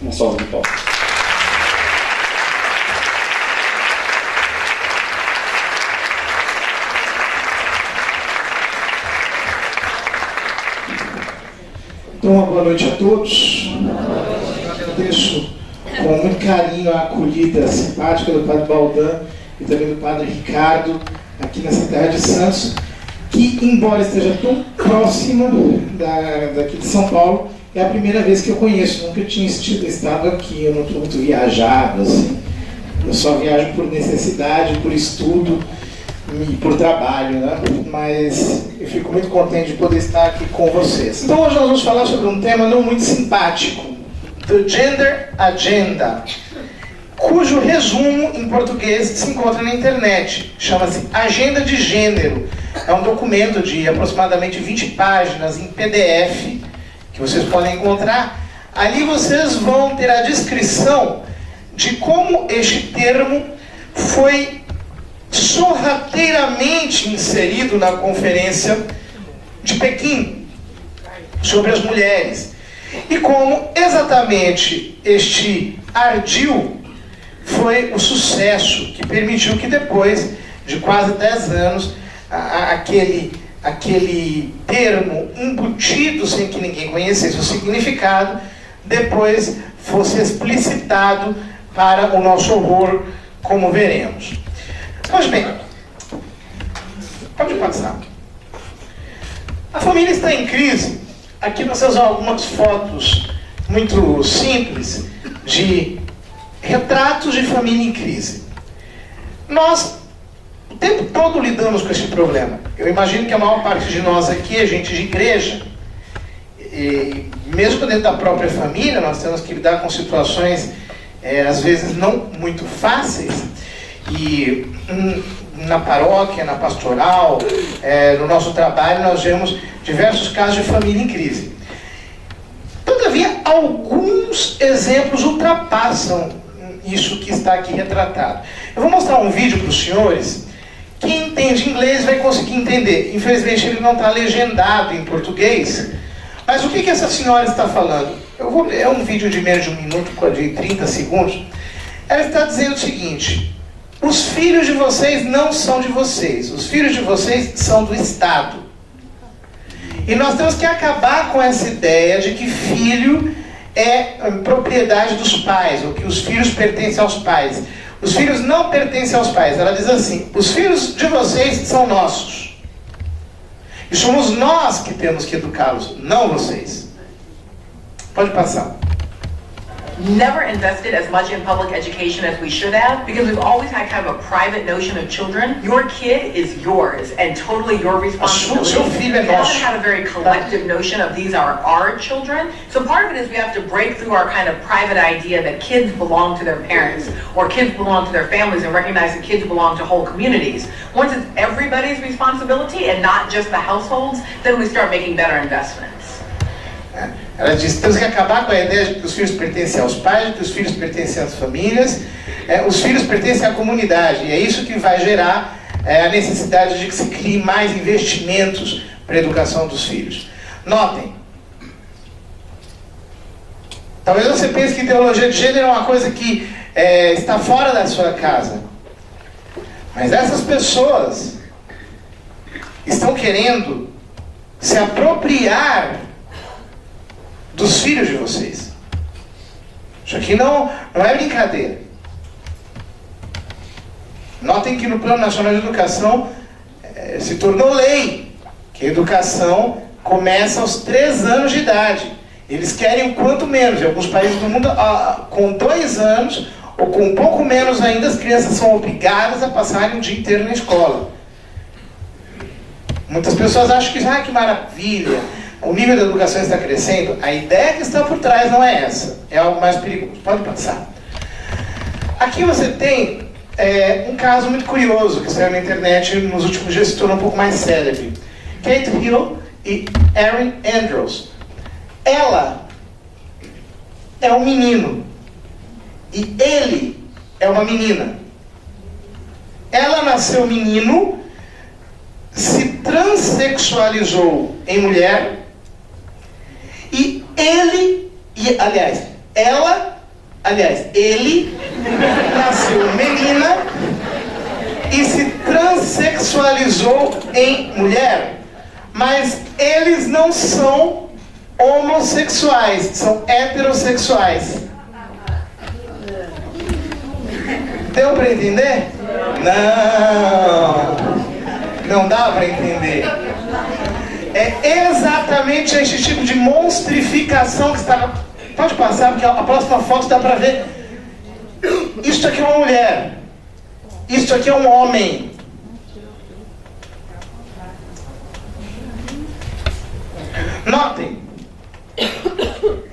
Uma salva de palmas. Então, uma boa noite a todos. Agradeço com muito carinho a acolhida simpática do Padre Baldan e também do Padre Ricardo aqui nessa terra de Santos, que, embora esteja tão próxima daqui de São Paulo, é a primeira vez que eu conheço. Nunca tinha estado aqui, eu não estou muito viajado, assim. Eu só viajo por necessidade, por estudo e por trabalho, né? Mas eu fico muito contente de poder estar aqui com vocês. Então hoje nós vamos falar sobre um tema não muito simpático, The Gender Agenda, cujo resumo em português se encontra na internet. Chama-se Agenda de Gênero. É um documento de aproximadamente 20 páginas em PDF que vocês podem encontrar. Ali vocês vão ter a descrição de como este termo foi sorrateiramente inserido na Conferência de Pequim sobre as mulheres e como exatamente este ardil foi o sucesso que permitiu que depois de quase 10 anos aquele termo embutido sem que ninguém conhecesse o significado depois fosse explicitado para o nosso horror, como veremos. Pois bem, pode passar. A família está em crise. Aqui nós temos algumas fotos muito simples de retratos de família em crise. Nós, o tempo todo, lidamos com esse problema. Eu imagino que a maior parte de nós aqui é gente de igreja. E mesmo dentro da própria família, nós temos que lidar com situações, às vezes, não muito fáceis. E na paróquia, na pastoral, no nosso trabalho, nós vemos diversos casos de família em crise. Todavia, alguns exemplos ultrapassam isso que está aqui retratado. Eu vou mostrar um vídeo para os senhores. Quem entende inglês vai conseguir entender. Infelizmente, ele não está legendado em português. Mas o que essa senhora está falando? É um vídeo de menos de 1 minuto, de 30 segundos. Ela está dizendo o seguinte: os filhos de vocês não são de vocês. Os filhos de vocês são do Estado. E nós temos que acabar com essa ideia de que filho é propriedade dos pais, ou que os filhos pertencem aos pais. Os filhos não pertencem aos pais. Ela diz assim: os filhos de vocês são nossos. E somos nós que temos que educá-los, não vocês. Pode passar. Never invested as much in public education as we should have because we've always had kind of a private notion of children. Your kid is yours and totally your responsibility. We haven't had a very collective notion of these are our children. So part of it is we have to break through our kind of private idea that kids belong to their parents or kids belong to their families and recognize that kids belong to whole communities. Once it's everybody's responsibility and not just the households, then we start making better investments. Ela diz: temos que acabar com a ideia de que os filhos pertencem aos pais, de que os filhos pertencem às famílias, os filhos pertencem à comunidade, e é isso que vai gerar a necessidade de que se crie mais investimentos para a educação dos filhos. Notem, talvez você pense que ideologia de gênero é uma coisa que está fora da sua casa, mas essas pessoas estão querendo se apropriar dos filhos de vocês. Isso aqui não é brincadeira. Notem que no Plano Nacional de Educação se tornou lei que a educação começa aos 3 anos de idade. Eles querem o quanto menos. Em alguns países do mundo, com 2 anos ou com um pouco menos ainda, as crianças são obrigadas a passarem o dia inteiro na escola. Muitas pessoas acham que maravilha, o nível da educação está crescendo. A ideia que está por trás não é essa, é algo mais perigoso. Pode passar. Aqui você tem um caso muito curioso que saiu na internet nos últimos dias, se tornou um pouco mais célebre. Kate Hill e Erin Andrews. Ela é um menino e ele é uma menina. Ela nasceu menino, se transexualizou em mulher, e ele nasceu menina e se transexualizou em mulher. Mas eles não são homossexuais, são heterossexuais. Deu para entender? Não dá para entender. É exatamente este tipo de monstrificação que está... Pode passar, porque a próxima foto dá para ver. Isto aqui é uma mulher. Isto aqui é um homem. Notem,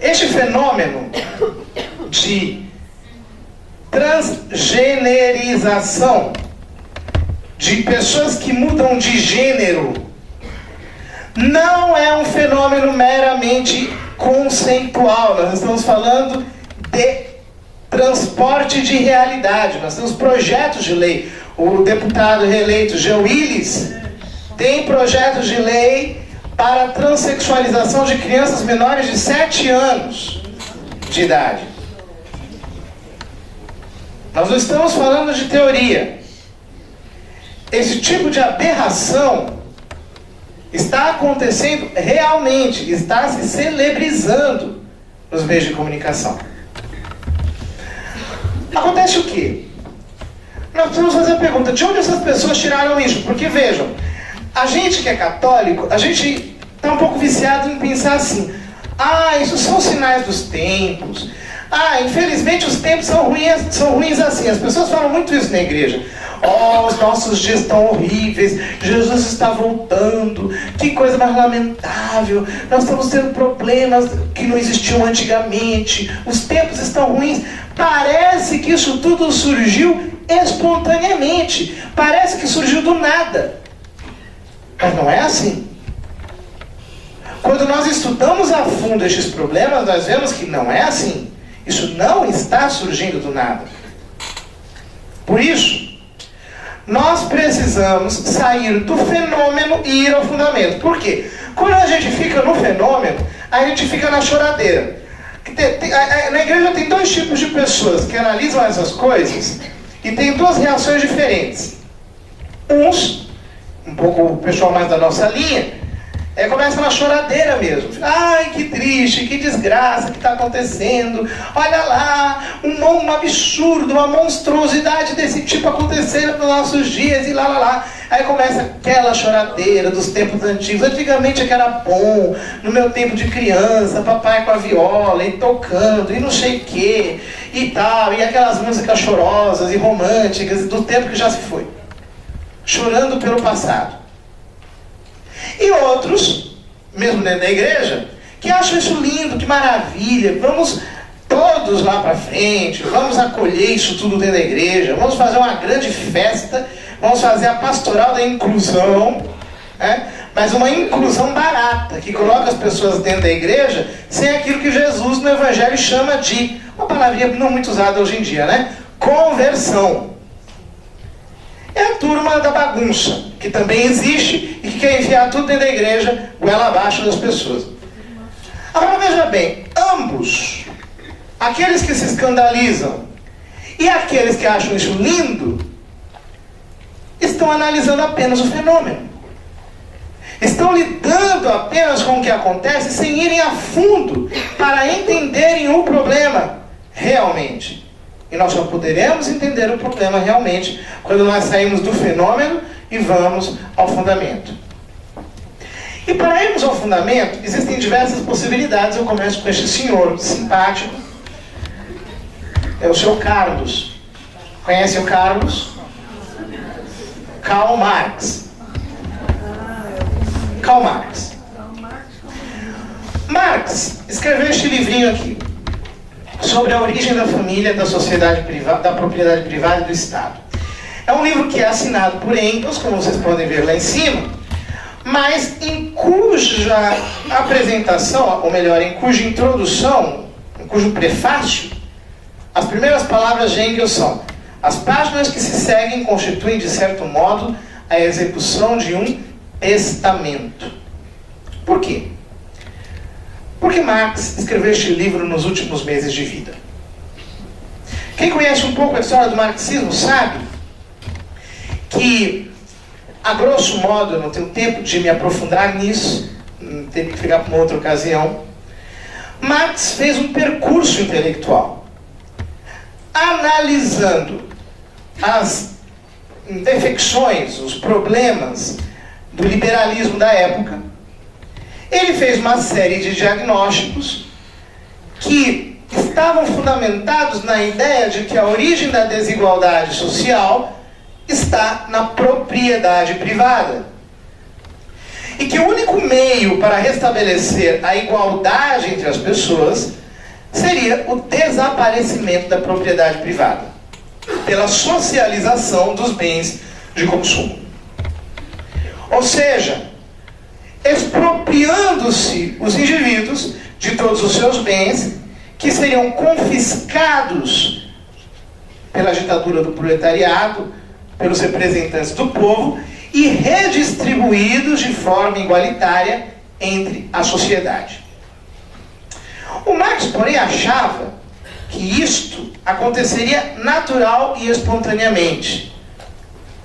este fenômeno de transgenerização, de pessoas que mudam de gênero, não é um fenômeno meramente conceitual. Nós estamos falando de transporte de realidade. Nós temos projetos de lei. O deputado reeleito Jean Willis tem projetos de lei para a transexualização de crianças menores de 7 anos de idade. Nós não estamos falando de teoria. Esse tipo de aberração está acontecendo realmente, está se celebrizando nos meios de comunicação. Acontece o quê? Nós precisamos fazer a pergunta, de onde essas pessoas tiraram isso? Porque vejam, a gente que é católico, a gente está um pouco viciado em pensar assim: isso são sinais dos tempos. Infelizmente os tempos são ruins assim. As pessoas falam muito isso na igreja. Os nossos dias estão horríveis, Jesus está voltando, que coisa mais lamentável, nós estamos tendo problemas que não existiam antigamente, os tempos estão ruins. Parece que isso tudo surgiu espontaneamente, parece que surgiu do nada. Mas não é assim. Quando nós estudamos a fundo estes problemas, nós vemos que não é assim. Isso não está surgindo do nada. Por isso, nós precisamos sair do fenômeno e ir ao fundamento. Por quê? Quando a gente fica no fenômeno, a gente fica na choradeira. Na igreja tem 2 tipos de pessoas que analisam essas coisas e tem 2 reações diferentes. Uns, um pouco o pessoal mais da nossa linha, começa na choradeira mesmo. Que triste, que desgraça que está acontecendo. Olha lá, um absurdo, uma monstruosidade desse tipo acontecendo nos nossos dias e lá. Aí começa aquela choradeira dos tempos antigos. Antigamente é que era bom, no meu tempo de criança, papai com a viola e tocando e não sei o que e tal. E aquelas músicas chorosas e românticas do tempo que já se foi. Chorando pelo passado. E outros, mesmo dentro da igreja, que acham isso lindo, que maravilha, vamos todos lá para frente, vamos acolher isso tudo dentro da igreja, vamos fazer uma grande festa, vamos fazer a pastoral da inclusão, mas uma inclusão barata, que coloca as pessoas dentro da igreja sem aquilo que Jesus no Evangelho chama de, uma palavrinha não muito usada hoje em dia, conversão. É a turma da bagunça, que também existe e que quer enfiar tudo dentro da igreja, goela abaixo das pessoas. Agora veja bem, ambos, aqueles que se escandalizam e aqueles que acham isso lindo, estão analisando apenas o fenômeno. Estão lidando apenas com o que acontece sem irem a fundo para entenderem o problema realmente. E nós só poderemos entender o problema realmente quando nós saímos do fenômeno e vamos ao fundamento. E para irmos ao fundamento, existem diversas possibilidades. Eu começo com este senhor simpático. É o seu Carlos. Conhece o Carlos? Karl Marx. Karl Marx. Marx escreveu este livrinho aqui, sobre a origem da família, da sociedade privada, da propriedade privada e do Estado. É um livro que é assinado por Engels, como vocês podem ver lá em cima, mas em cuja apresentação, ou melhor, em cuja introdução, em cujo prefácio, as primeiras palavras de Engels são: as páginas que se seguem constituem, de certo modo, a execução de um testamento. Por quê? Por que Marx escreveu este livro nos últimos meses de vida? Quem conhece um pouco a história do marxismo sabe que, a grosso modo, eu não tenho tempo de me aprofundar nisso, teria que ficar para uma outra ocasião, Marx fez um percurso intelectual, analisando as defecções, os problemas do liberalismo da época. Ele fez uma série de diagnósticos que estavam fundamentados na ideia de que a origem da desigualdade social está na propriedade privada. E que o único meio para restabelecer a igualdade entre as pessoas seria o desaparecimento da propriedade privada, pela socialização dos bens de consumo. Ou seja, expropriando-se os indivíduos de todos os seus bens, que seriam confiscados pela ditadura do proletariado, pelos representantes do povo, e redistribuídos de forma igualitária entre a sociedade. O Marx, porém, achava que isto aconteceria natural e espontaneamente.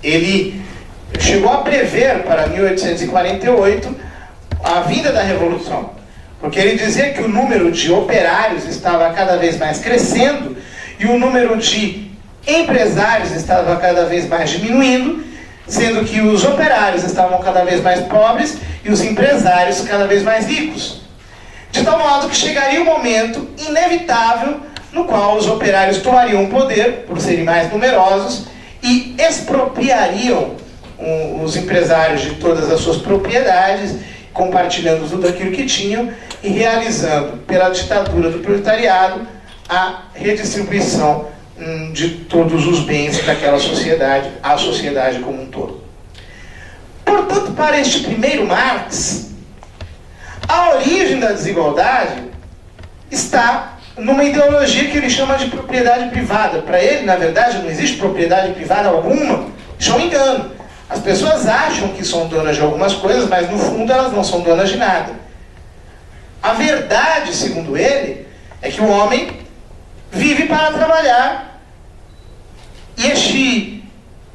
Ele chegou a prever para 1848 a vinda da Revolução, porque ele dizia que o número de operários estava cada vez mais crescendo e o número de empresários estava cada vez mais diminuindo, sendo que os operários estavam cada vez mais pobres e os empresários cada vez mais ricos. De tal modo que chegaria um momento inevitável no qual os operários tomariam o poder, por serem mais numerosos, e expropriariam os empresários de todas as suas propriedades, compartilhando tudo aquilo que tinham e realizando, pela ditadura do proletariado, a redistribuição de todos os bens daquela sociedade, a sociedade como um todo. Portanto, para este primeiro Marx, a origem da desigualdade está numa ideologia que ele chama de propriedade privada. Para ele, na verdade, não existe propriedade privada alguma. Isso é um engano. As pessoas acham que são donas de algumas coisas, mas no fundo elas não são donas de nada. A verdade, segundo ele, é que o homem vive para trabalhar. E este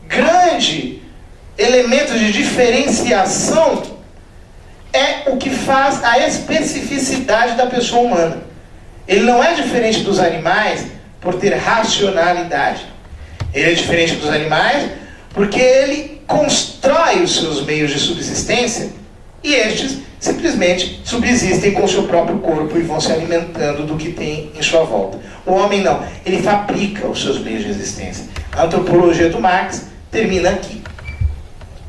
grande elemento de diferenciação é o que faz a especificidade da pessoa humana. Ele não é diferente dos animais por ter racionalidade. Ele é diferente dos animais porque ele constrói os seus meios de subsistência e estes simplesmente subsistem com o seu próprio corpo e vão se alimentando do que tem em sua volta. O homem não, ele fabrica os seus meios de existência. A antropologia do Marx termina aqui.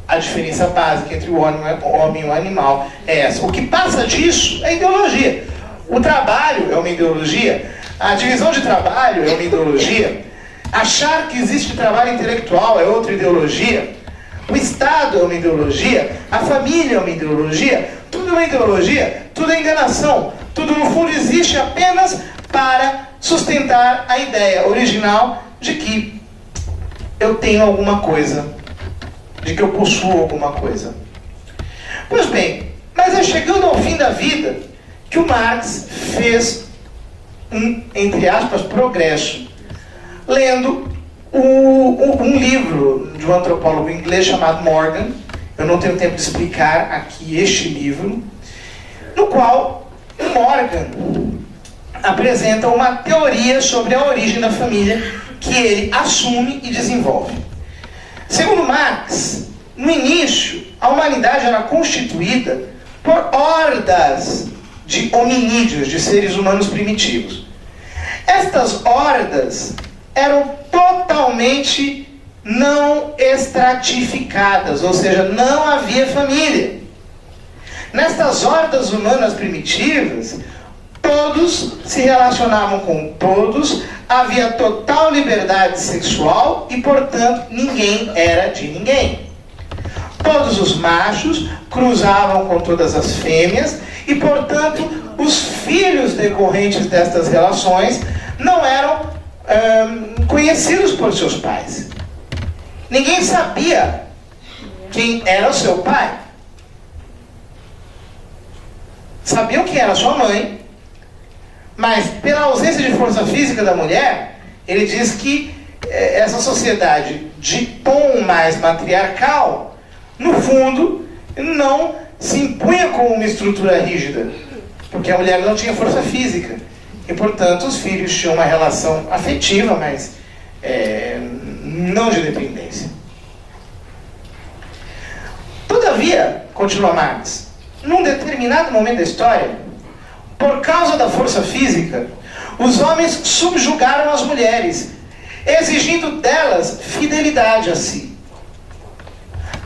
A diferença básica entre o homem e o animal é essa. O que passa disso é ideologia. O trabalho é uma ideologia, a divisão de trabalho é uma ideologia, achar que existe trabalho intelectual é outra ideologia, o Estado é uma ideologia, a família é uma ideologia, tudo é uma ideologia, tudo é enganação, tudo no fundo existe apenas para sustentar a ideia original de que eu tenho alguma coisa, de que eu possuo alguma coisa. Pois bem, mas é chegando ao fim da vida que o Marx fez um, entre aspas, progresso, lendo um livro de um antropólogo inglês chamado Morgan. Eu não tenho tempo de explicar aqui este livro, no qual o Morgan apresenta uma teoria sobre a origem da família que ele assume e desenvolve. Segundo Marx, no início, a humanidade era constituída por hordas de hominídeos, de seres humanos primitivos. Estas hordas eram totalmente não estratificadas, ou seja, não havia família. Nestas hordas humanas primitivas, todos se relacionavam com todos, havia total liberdade sexual e, portanto, ninguém era de ninguém. Todos os machos cruzavam com todas as fêmeas e, portanto, os filhos decorrentes destas relações não eram conhecidos por seus pais. Ninguém sabia quem era o seu pai. Sabiam quem era sua mãe, Mas pela ausência de força física da mulher, ele diz que essa sociedade de tom mais matriarcal, no fundo, não se impunha como uma estrutura rígida, porque a mulher não tinha força física. E, portanto, os filhos tinham uma relação afetiva, mas não de dependência. Todavia, continua Marx, num determinado momento da história, por causa da força física, os homens subjugaram as mulheres, exigindo delas fidelidade a si.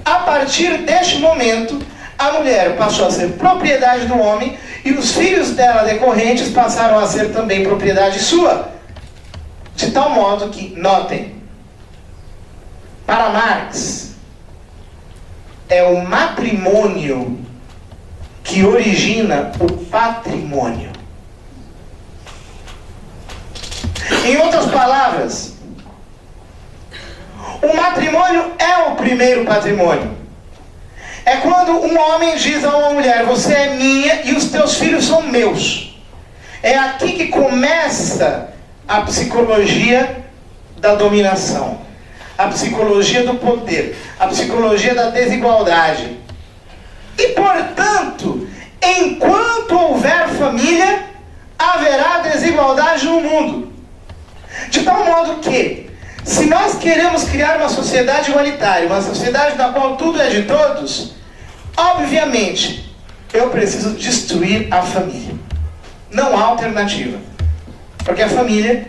A partir deste momento, a mulher passou a ser propriedade do homem e os filhos dela decorrentes passaram a ser também propriedade sua. De tal modo que, notem, para Marx, é o matrimônio que origina o patrimônio. Em outras palavras, o matrimônio é o primeiro patrimônio. É quando um homem diz a uma mulher, você é minha e os teus filhos são meus. É aqui que começa a psicologia da dominação, a psicologia do poder, a psicologia da desigualdade. E, portanto, enquanto houver família, haverá desigualdade no mundo. De tal modo que, se nós queremos criar uma sociedade igualitária, uma sociedade na qual tudo é de todos, obviamente, eu preciso destruir a família. Não há alternativa. Porque a família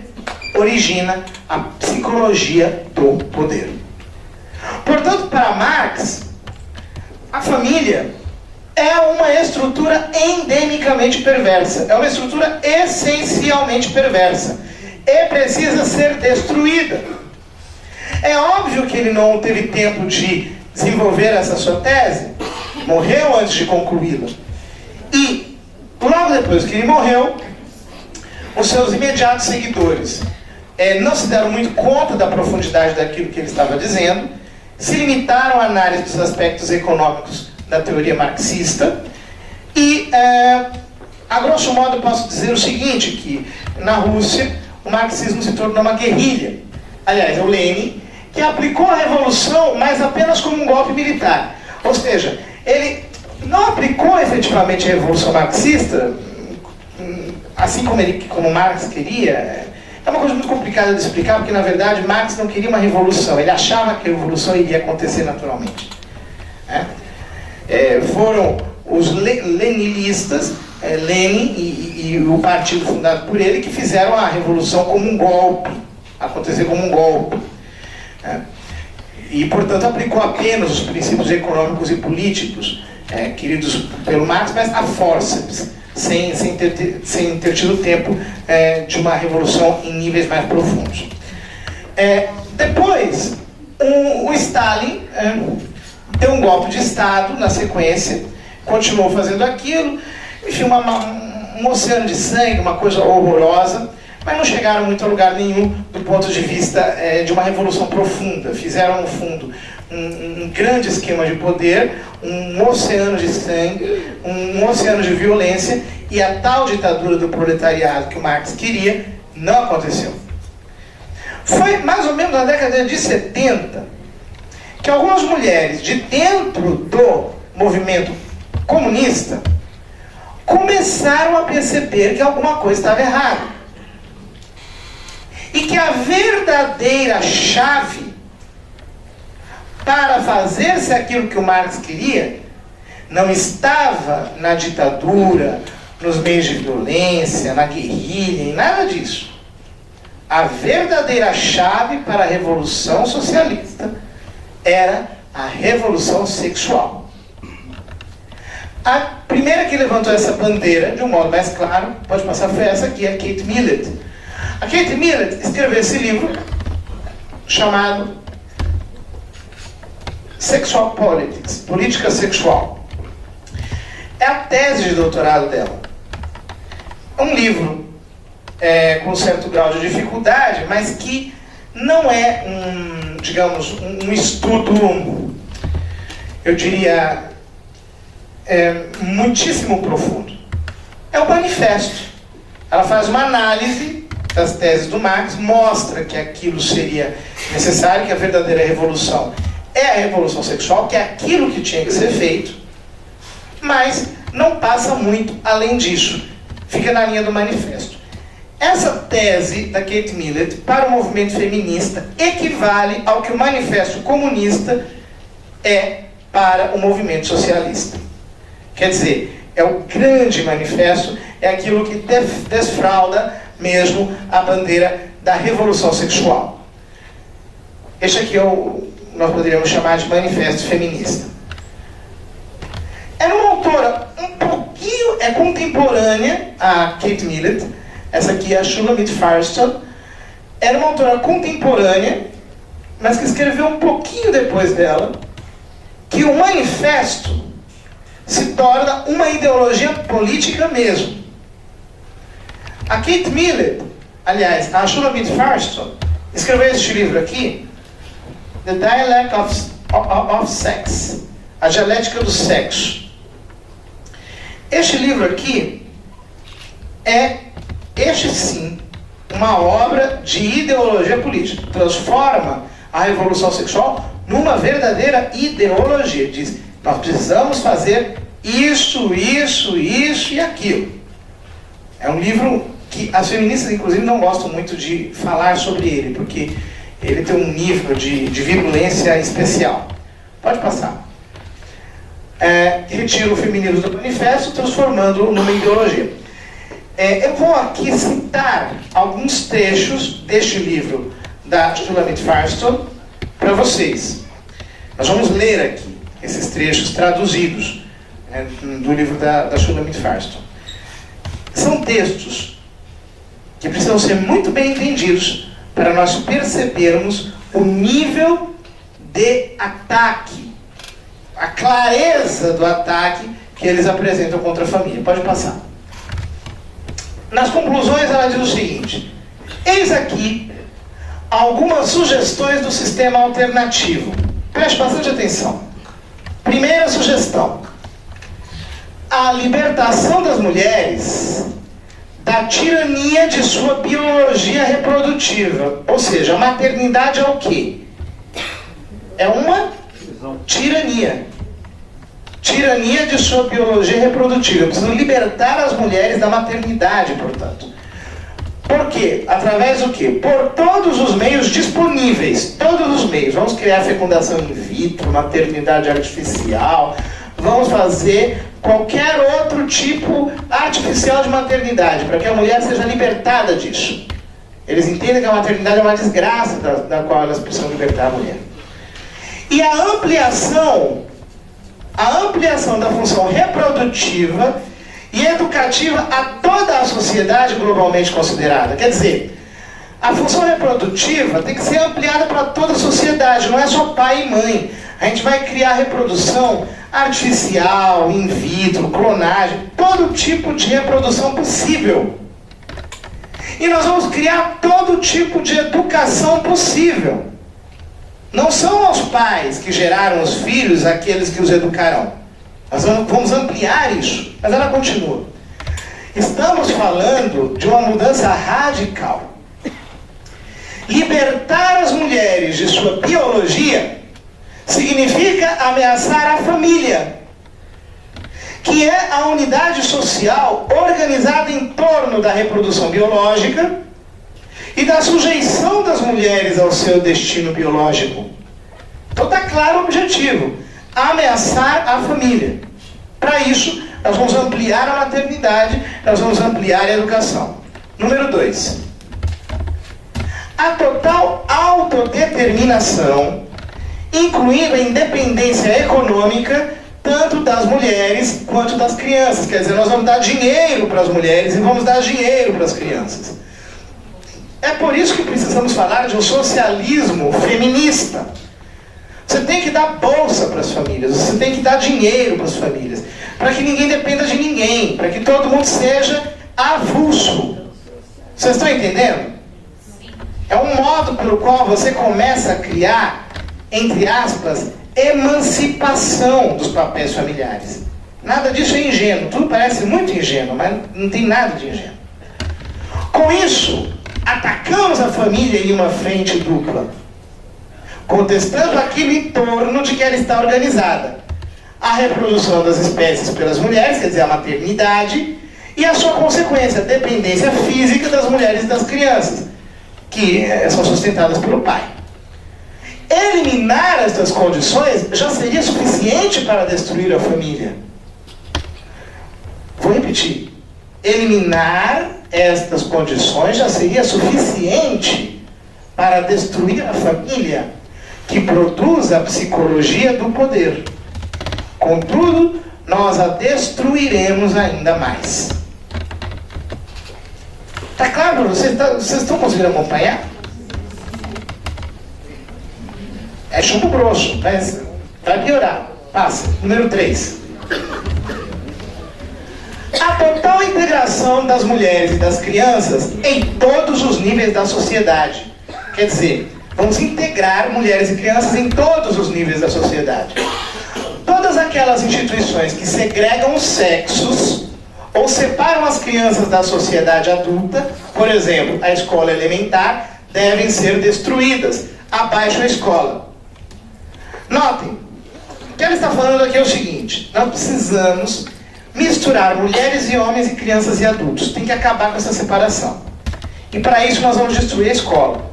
origina a psicologia do poder. Portanto, para Marx, a família é uma estrutura endemicamente perversa. É uma estrutura essencialmente perversa. E precisa ser destruída. É óbvio que ele não teve tempo de desenvolver essa sua tese. Morreu antes de concluí-la. E, logo depois que ele morreu, os seus imediatos seguidores não se deram muito conta da profundidade daquilo que ele estava dizendo, se limitaram à análise dos aspectos econômicos da teoria marxista e, a grosso modo, posso dizer o seguinte, que na Rússia o marxismo se tornou uma guerrilha. Aliás, é o Lenin que aplicou a revolução, mas apenas como um golpe militar. Ou seja, ele não aplicou efetivamente a revolução marxista, assim como Marx queria. É uma coisa muito complicada de explicar, porque na verdade Marx não queria uma revolução, ele achava que a revolução iria acontecer naturalmente. Foram os leninistas, Lenin e o partido fundado por ele, que fizeram a revolução como um golpe, acontecer como um golpe. E, portanto, aplicou apenas os princípios econômicos e políticos queridos pelo Marx, mas a forceps, sem ter tido tempo de uma revolução em níveis mais profundos. Depois, o Stalin deu um golpe de Estado na sequência, continuou fazendo aquilo, enfim, um oceano de sangue, uma coisa horrorosa, mas não chegaram muito a lugar nenhum do ponto de vista de uma revolução profunda. Fizeram, no fundo, um grande esquema de poder, um oceano de sangue, um oceano de violência, e a tal ditadura do proletariado que o Marx queria não aconteceu. Foi mais ou menos na década de 70 que algumas mulheres de dentro do movimento comunista começaram a perceber que alguma coisa estava errada. E que a verdadeira chave para fazer-se aquilo que o Marx queria não estava na ditadura, nos meios de violência, na guerrilha, em nada disso. A verdadeira chave para a revolução socialista era a revolução sexual. A primeira que levantou essa bandeira, de um modo mais claro, pode passar, foi essa aqui, a Kate Millett. A Kate Millett escreveu esse livro chamado Sexual Politics, Política Sexual. É a tese de doutorado dela. É um livro com um certo grau de dificuldade, mas que não é um estudo, eu diria, muitíssimo profundo. É um manifesto. ela faz uma análise das teses do Marx, mostra que aquilo seria necessário, que a verdadeira revolução é a revolução sexual, que é aquilo que tinha que ser feito, mas não passa muito além disso. Fica na linha do manifesto. Essa tese da Kate Millett para o movimento feminista equivale ao que o manifesto comunista é para o movimento socialista. Quer dizer, é o grande manifesto, é aquilo que desfralda mesmo a bandeira da revolução sexual. Este aqui nós poderíamos chamar de manifesto feminista. Era uma autora um pouquinho, contemporânea a Kate Millett. Essa aqui é a Shulamit Firestone. Era uma autora contemporânea, mas que escreveu um pouquinho depois dela, que o manifesto se torna uma ideologia política mesmo. A Kate Millett, aliás, a Shulamit Firestone, escreveu este livro aqui, The Dialect of Sex, a dialética do sexo. Este livro aqui este sim, uma obra de ideologia política. Transforma a revolução sexual numa verdadeira ideologia. Diz, nós precisamos fazer isso, isso, isso e aquilo. É um livro que as feministas, inclusive, não gostam muito de falar sobre ele, porque ele tem um nível de virulência especial. Pode passar. Retira o feminismo do manifesto, transformando-o numa ideologia. Eu vou aqui citar alguns trechos deste livro da Shulamit Firestone para vocês. Nós vamos ler aqui esses trechos traduzidos do livro da Shulamit Firestone. São textos que precisam ser muito bem entendidos para nós percebermos o nível de ataque, a clareza do ataque que eles apresentam contra a família. Pode passar. Nas conclusões ela diz o seguinte: eis aqui algumas sugestões do sistema alternativo. Preste bastante atenção. Primeira sugestão: a libertação das mulheres da tirania de sua biologia reprodutiva. Ou seja, a maternidade é o quê? É uma tirania. Tirania de sua biologia reprodutiva. Precisam libertar as mulheres da maternidade, portanto. Por quê? Através do quê? Por todos os meios disponíveis. Todos os meios. Vamos criar fecundação in vitro, maternidade artificial. Vamos fazer qualquer outro tipo artificial de maternidade, para que a mulher seja libertada disso. Eles entendem que a maternidade é uma desgraça da qual elas precisam libertar a mulher. E a ampliação da função reprodutiva e educativa a toda a sociedade globalmente considerada. Quer dizer, a função reprodutiva tem que ser ampliada para toda a sociedade, não é só pai e mãe. A gente vai criar reprodução artificial, in vitro, clonagem, todo tipo de reprodução possível. E nós vamos criar todo tipo de educação possível. Não são os pais que geraram os filhos aqueles que os educarão. Nós vamos ampliar isso. Mas ela continua. Estamos falando de uma mudança radical. Libertar as mulheres de sua biologia significa ameaçar a família, que é a unidade social organizada em torno da reprodução biológica e da sujeição das mulheres ao seu destino biológico. Então está claro o objetivo: ameaçar a família. Para isso, nós vamos ampliar a maternidade, nós vamos ampliar a educação. Número 2. A total autodeterminação, incluindo a independência econômica, tanto das mulheres quanto das crianças. Quer dizer, nós vamos dar dinheiro para as mulheres e vamos dar dinheiro para as crianças. É por isso que precisamos falar de um socialismo feminista. Você tem que dar bolsa para as famílias, você tem que dar dinheiro para as famílias, para que ninguém dependa de ninguém, para que todo mundo seja avulso. Vocês estão entendendo? É um modo pelo qual você começa a criar, entre aspas, emancipação dos papéis familiares. Nada disso é ingênuo. Tudo parece muito ingênuo, mas não tem nada de ingênuo. Com isso, atacamos a família em uma frente dupla, contestando aquilo em torno de que ela está organizada. A reprodução das espécies pelas mulheres, quer dizer, a maternidade, e a sua consequência, a dependência física das mulheres e das crianças, que são sustentadas pelo pai. Eliminar essas condições já seria suficiente para destruir a família. Vou repetir. Eliminar estas condições já seria suficiente para destruir a família, que produz a psicologia do poder. Contudo, nós a destruiremos ainda mais. Tá claro? Vocês estão conseguindo acompanhar? É chumbo grosso, mas vai piorar. Passa. Número 3. A total integração das mulheres e das crianças em todos os níveis da sociedade. Quer dizer, vamos integrar mulheres e crianças em todos os níveis da sociedade. Todas aquelas instituições que segregam os sexos ou separam as crianças da sociedade adulta, por exemplo, a escola elementar, devem ser destruídas. Abaixo a escola. Notem, o que ela está falando aqui é o seguinte: nós precisamos misturar mulheres e homens e crianças e adultos. Tem que acabar com essa separação. E para isso nós vamos destruir a escola.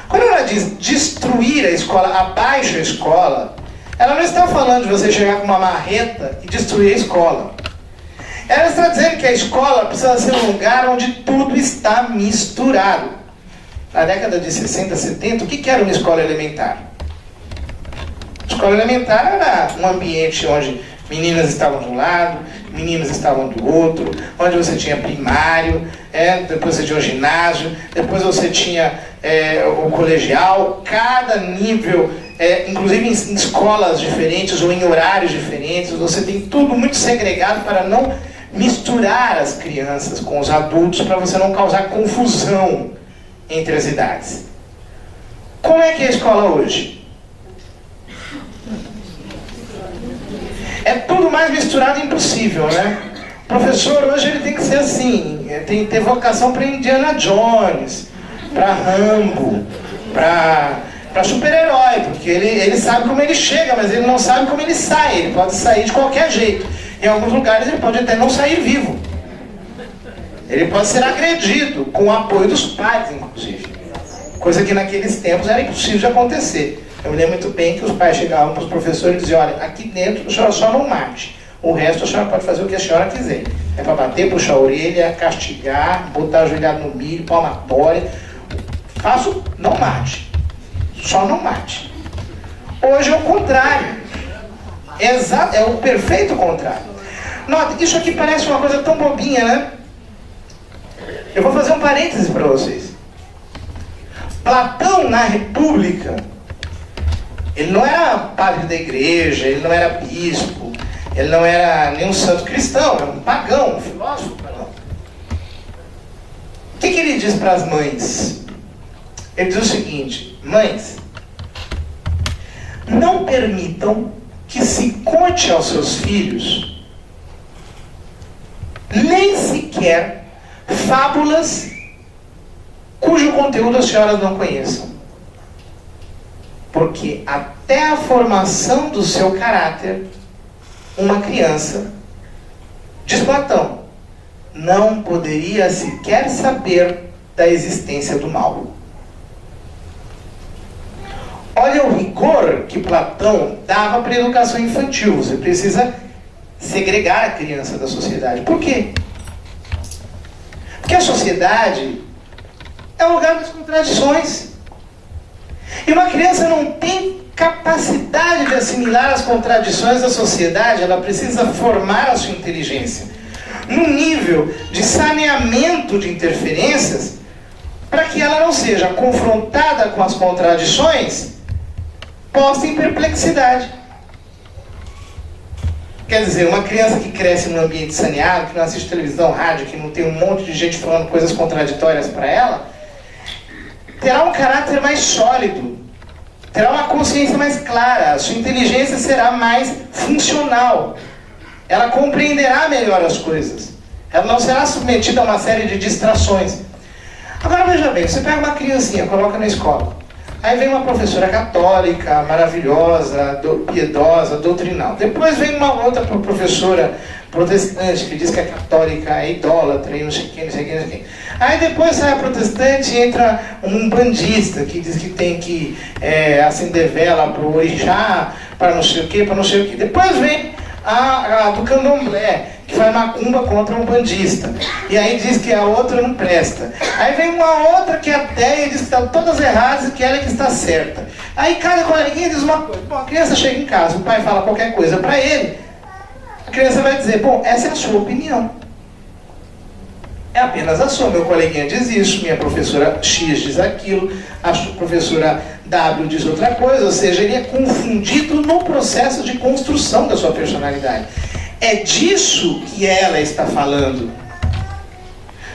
Quando ela diz destruir a escola, abaixo a escola, ela não está falando de você chegar com uma marreta e destruir a escola. Ela está dizendo que a escola precisa ser um lugar onde tudo está misturado. Na década de 60, 70, o que era uma escola elementar? A escola elementar era um ambiente onde meninas estavam de um lado, meninos estavam do outro, onde você tinha primário, depois você tinha o ginásio, depois você tinha o colegial, cada nível, inclusive em escolas diferentes ou em horários diferentes, você tem tudo muito segregado para não misturar as crianças com os adultos, para você não causar confusão entre as idades. Como é que é a escola hoje? É tudo mais misturado impossível, né? O professor hoje ele tem que ser assim, tem que ter vocação para Indiana Jones, para Rambo, para super-herói, porque ele sabe como ele chega, mas ele não sabe como ele sai. Ele pode sair de qualquer jeito. Em alguns lugares ele pode até não sair vivo. Ele pode ser agredido, com o apoio dos pais, inclusive. Coisa que naqueles tempos era impossível de acontecer. Eu me lembro muito bem que os pais chegavam para os professores e diziam: olha, aqui dentro a senhora só não mate. O resto a senhora pode fazer o que a senhora quiser. É para bater, puxar a orelha, castigar, botar ajoelhado no milho, palmatória. Faço, não mate. Só não mate. Hoje é o contrário. É o perfeito contrário. Nota, isso aqui parece uma coisa tão bobinha, né? Eu vou fazer um parênteses para vocês. Platão, na República, ele não era padre da igreja, ele não era bispo, ele não era nenhum santo cristão, era um pagão, um filósofo pagão. O que ele diz para as mães? Ele diz o seguinte: mães, não permitam que se conte aos seus filhos nem sequer fábulas cujo conteúdo as senhoras não conheçam. Porque até a formação do seu caráter, uma criança, diz Platão, não poderia sequer saber da existência do mal. Olha o rigor que Platão dava para a educação infantil. Você precisa segregar a criança da sociedade. Por quê? Porque a sociedade é um lugar das contradições. E uma criança não tem capacidade de assimilar as contradições da sociedade. Ela precisa formar a sua inteligência num nível de saneamento de interferências para que ela não seja confrontada com as contradições, posta em perplexidade. Quer dizer, uma criança que cresce num ambiente saneado, que não assiste televisão, rádio, que não tem um monte de gente falando coisas contraditórias para ela, terá um caráter mais sólido, terá uma consciência mais clara, a sua inteligência será mais funcional, ela compreenderá melhor as coisas, ela não será submetida a uma série de distrações. veja bem, você pega uma criancinha, coloca na escola. Aí vem uma professora católica, maravilhosa, piedosa, doutrinal. Depois vem uma outra professora protestante, que diz que é católica, é idólatra, e não sei quem, não sei quem, não sei quem. Aí depois sai a protestante e entra um bandista, que diz que tem que acender vela para o orixá, para não sei o quê, para não sei o quê. Depois vem a do candomblé, que faz macumba contra um bandista. E aí diz que a outra não presta. Aí vem uma outra que é ateia e diz que estão todas erradas e que ela é que está certa. Aí cada coleguinha diz uma coisa. Bom, a criança chega em casa, o pai fala qualquer coisa para ele, a criança vai dizer, bom, essa é a sua opinião. É apenas a sua. Meu coleguinha diz isso, minha professora X diz aquilo, a professora W diz outra coisa, ou seja, ele é confundido no processo de construção da sua personalidade. É disso que ela está falando.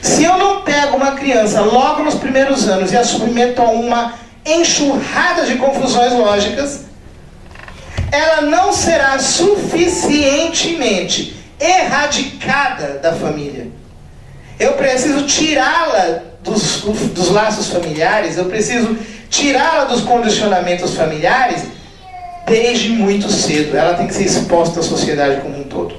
Se eu não pego uma criança logo nos primeiros anos e a submeto a uma enxurrada de confusões lógicas, ela não será suficientemente erradicada da família. Eu preciso tirá-la dos laços familiares, eu preciso tirá-la dos condicionamentos familiares desde muito cedo. Ela tem que ser exposta à sociedade como um todo.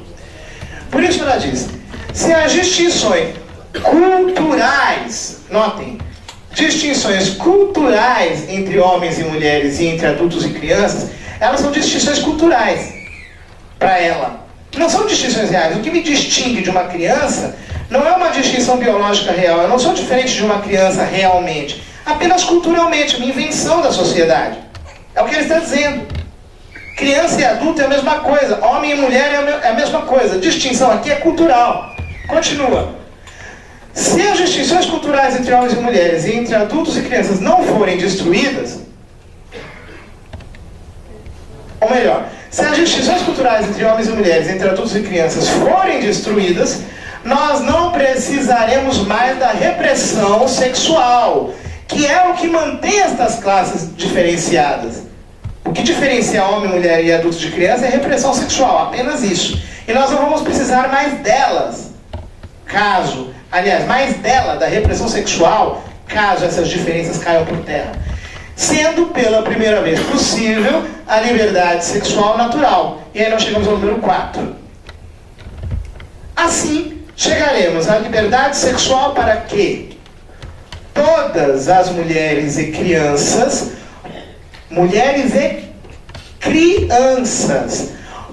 Por isso ela diz, se as distinções culturais, notem, distinções culturais entre homens e mulheres e entre adultos e crianças, elas são distinções culturais para ela. Não são distinções reais. O que me distingue de uma criança não é uma distinção biológica real. Eu não sou diferente de uma criança realmente. Apenas culturalmente, uma invenção da sociedade. É o que ele está dizendo. Criança e adulto é a mesma coisa. Homem e mulher é a mesma coisa. Distinção aqui é cultural. Continua. Se as distinções culturais entre homens e mulheres e entre adultos e crianças não forem destruídas, ou melhor, se as distinções culturais entre homens e mulheres, entre adultos e crianças forem destruídas, nós não precisaremos mais da repressão sexual, que é o que mantém estas classes diferenciadas. O que diferencia homem, mulher e adultos de criança é a repressão sexual, apenas isso. E nós não vamos precisar mais delas, mais dela, da repressão sexual, caso essas diferenças caiam por terra. Sendo pela primeira vez possível a liberdade sexual natural. E aí nós chegamos ao número 4. Assim, chegaremos à liberdade sexual para que todas as mulheres e crianças,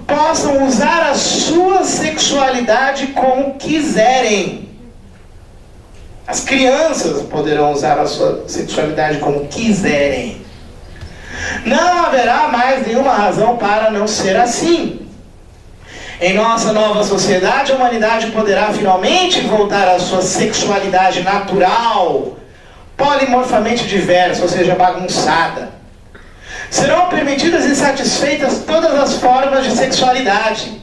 possam usar a sua sexualidade como quiserem. As crianças poderão usar a sua sexualidade como quiserem. Não haverá mais nenhuma razão para não ser assim. Em nossa nova sociedade, a humanidade poderá finalmente voltar à sua sexualidade natural, polimorfamente diversa, ou seja, bagunçada. Serão permitidas e satisfeitas todas as formas de sexualidade.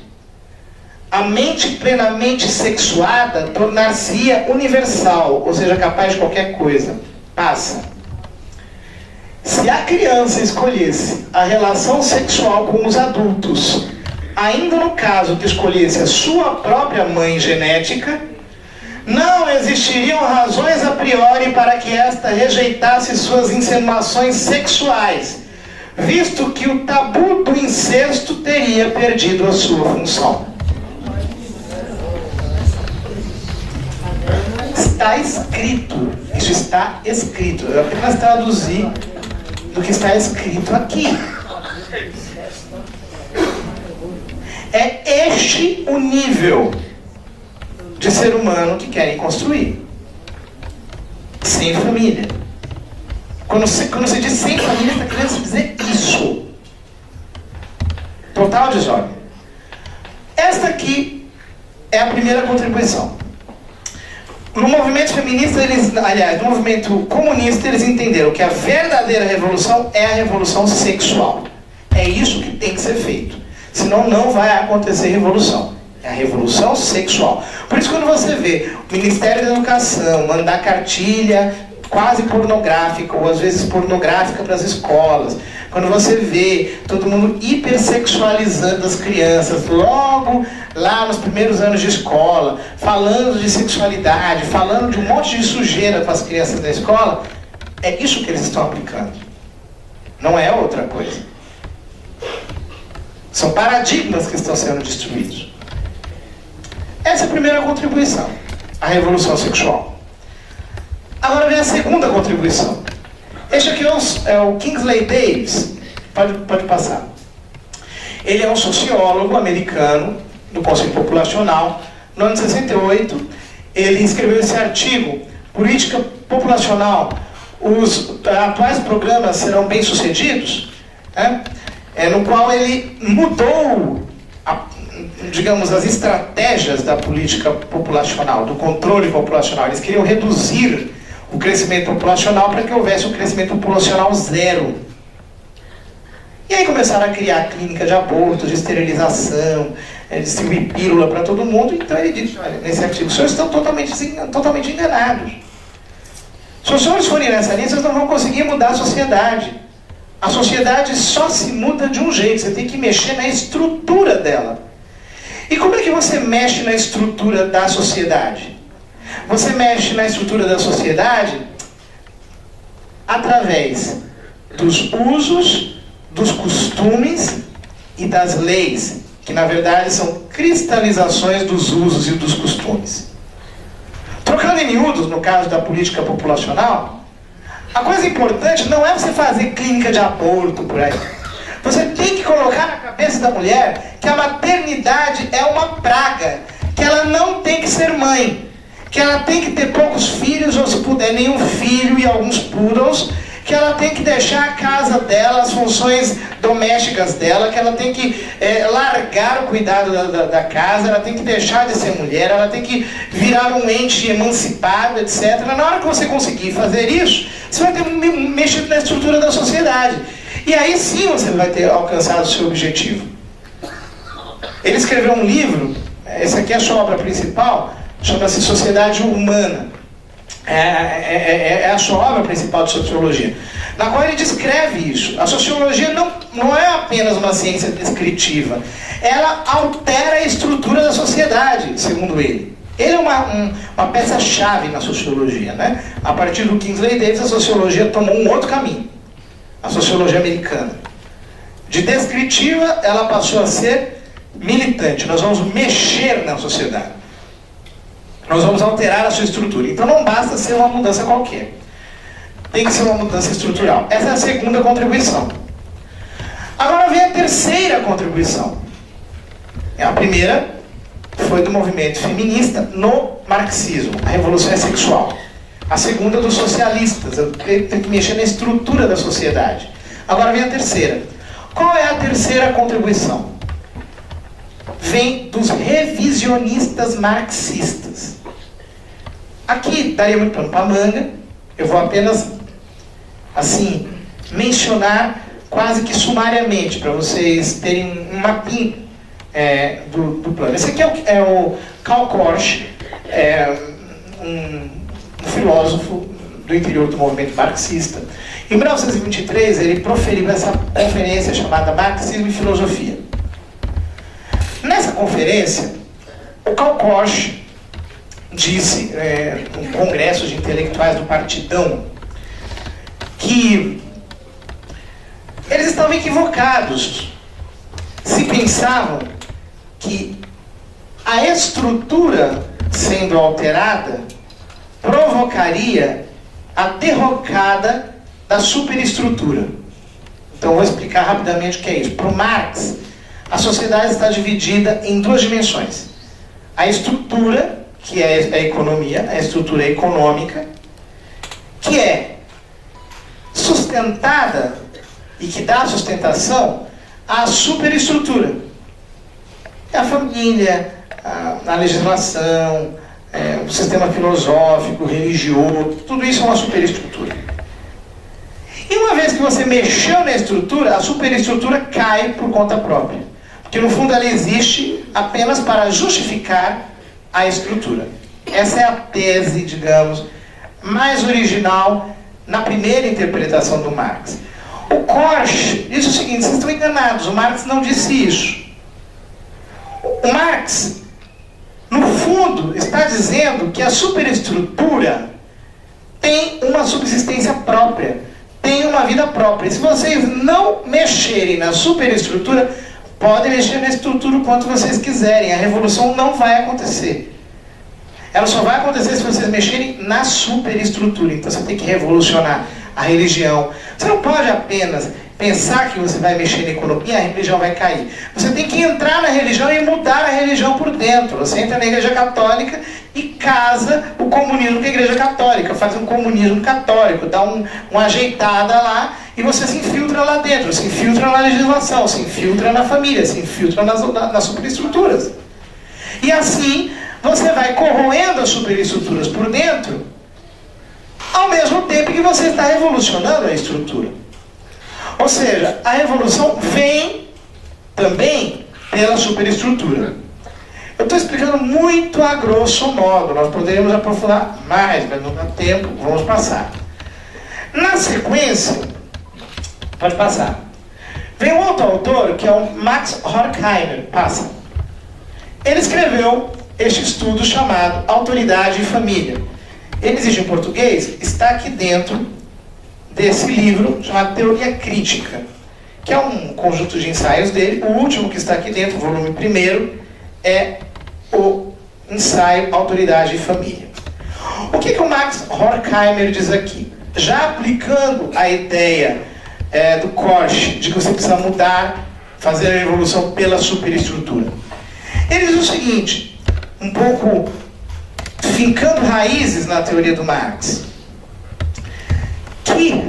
A mente plenamente sexuada tornar-se-ia universal, ou seja, capaz de qualquer coisa. Passa. Se a criança escolhesse a relação sexual com os adultos, ainda no caso que escolhesse a sua própria mãe genética, não existiriam razões a priori para que esta rejeitasse suas insinuações sexuais, visto que o tabu do incesto teria perdido a sua função. Está escrito, isso está escrito. Eu apenas traduzi do que está escrito aqui. É este o nível de ser humano que querem construir. Sem família. Quando se diz sem família, está querendo dizer isso. Total desordem. Esta aqui é a primeira contribuição. No movimento feminista, no movimento comunista, eles entenderam que a verdadeira revolução é a revolução sexual. É isso que tem que ser feito. Senão não vai acontecer revolução. É a revolução sexual. Por isso, quando você vê o Ministério da Educação mandar cartilha quase pornográfica, ou às vezes pornográfica para as escolas. Quando você vê todo mundo hipersexualizando as crianças, logo lá nos primeiros anos de escola, falando de sexualidade, falando de um monte de sujeira para as crianças da escola, é isso que eles estão aplicando. Não é outra coisa. São paradigmas que estão sendo destruídos. Essa é a primeira contribuição, a revolução sexual. Agora vem a segunda contribuição. Este aqui é o Kingsley Davis. Pode passar. Ele é um sociólogo americano do Conselho Populacional. No ano de 68, ele escreveu esse artigo, Política Populacional. Os atuais programas serão bem-sucedidos? No qual ele mudou, digamos, as estratégias da política populacional, do controle populacional. Eles queriam reduzir o crescimento populacional para que houvesse um crescimento populacional zero. E aí começaram a criar clínica de aborto, de esterilização, distribuir pílula para todo mundo. Então ele disse, olha, nesse artigo, os senhores estão totalmente enganados. Se os senhores forem nessa linha, vocês não vão conseguir mudar a sociedade. A sociedade só se muda de um jeito, você tem que mexer na estrutura dela. E como é que você mexe na estrutura da sociedade? Você mexe na estrutura da sociedade através dos usos, dos costumes e das leis, que na verdade são cristalizações dos usos e dos costumes. Trocando em miúdos, no caso da política populacional, a coisa importante não é você fazer clínica de aborto por aí. Você tem que colocar na cabeça da mulher que a maternidade é uma praga, que ela não tem que ser mãe, que ela tem que ter poucos filhos, ou se puder nenhum filho e alguns poodles, que ela tem que deixar a casa dela, as funções domésticas dela, que ela tem que largar o cuidado da casa, ela tem que deixar de ser mulher, ela tem que virar um ente emancipado, etc. Na hora que você conseguir fazer isso, você vai ter mexido na estrutura da sociedade. E aí sim você vai ter alcançado o seu objetivo. Ele escreveu um livro, esse aqui é a sua obra principal, chama-se Sociedade Humana. É a sua obra principal de sociologia, na qual ele descreve isso. A sociologia não é apenas uma ciência descritiva, ela altera a estrutura da sociedade, segundo ele. Ele é uma peça-chave na sociologia, né? A partir do Kingsley Davis, a sociologia tomou um outro caminho, a sociologia americana. De descritiva, ela passou a ser militante. Nós vamos mexer na sociedade. Nós vamos alterar a sua estrutura. Então não basta ser uma mudança qualquer. Tem que ser uma mudança estrutural. Essa é a segunda contribuição. Agora vem a terceira contribuição. A primeira foi do movimento feminista no marxismo. A revolução é sexual. A segunda dos socialistas. Eu tenho que mexer na estrutura da sociedade. Agora vem a terceira. Qual é a terceira contribuição? Vem dos revisionistas marxistas. Aqui daria muito pano para manga, eu vou apenas, assim, mencionar quase que sumariamente, para vocês terem um mapinha do plano. Esse aqui é o Karl Korsch, um filósofo do interior do movimento marxista. Em 1923, ele proferiu essa conferência chamada Marxismo e Filosofia. Nessa conferência, o Karl Korsch disse, num congresso de intelectuais do Partidão, que eles estavam equivocados se pensavam que a estrutura sendo alterada provocaria a derrocada da superestrutura. Então vou explicar rapidamente o que é isso. Para o Marx, a sociedade está dividida em duas dimensões. A estrutura, que é a economia, a estrutura econômica, que é sustentada e que dá sustentação à superestrutura. É a família, a legislação, o sistema filosófico, religioso, tudo isso é uma superestrutura. E uma vez que você mexeu na estrutura, a superestrutura cai por conta própria. Porque no fundo ela existe apenas para justificar a estrutura. Essa é a tese, digamos, mais original na primeira interpretação do Marx. O Korsch diz o seguinte: vocês estão enganados, o Marx não disse isso. O Marx, no fundo, está dizendo que a superestrutura tem uma subsistência própria, tem uma vida própria. E se vocês não mexerem na superestrutura, podem mexer na estrutura o quanto vocês quiserem, a revolução não vai acontecer. Ela só vai acontecer se vocês mexerem na superestrutura. Então você tem que revolucionar a religião. Você não pode apenas pensar que você vai mexer na economia e a religião vai cair. Você tem que entrar na religião e mudar a religião por dentro. Você entra na Igreja Católica e casa o comunismo com a Igreja Católica, faz um comunismo católico, dá uma ajeitada lá e você se infiltra lá dentro, se infiltra na legislação, se infiltra na família, se infiltra nas superestruturas. E assim você vai corroendo as superestruturas por dentro, ao mesmo tempo que você está revolucionando a estrutura. Ou seja, a revolução vem também pela superestrutura. Eu estou explicando muito a grosso modo, nós poderíamos aprofundar mais, mas não dá tempo, vamos passar. Na sequência, pode passar, vem um outro autor, que é o Max Horkheimer, passa. Ele escreveu este estudo chamado Autoridade e Família. Ele existe em português, está aqui dentro desse livro chamado Teoria Crítica, que é um conjunto de ensaios dele. O último que está aqui dentro, o volume 1º, é o ensaio Autoridade e Família. O que o Max Horkheimer diz aqui? Já aplicando a ideia do Korsch, de que você precisa mudar, fazer a revolução pela superestrutura. Ele diz o seguinte, um pouco fincando raízes na teoria do Marx, que,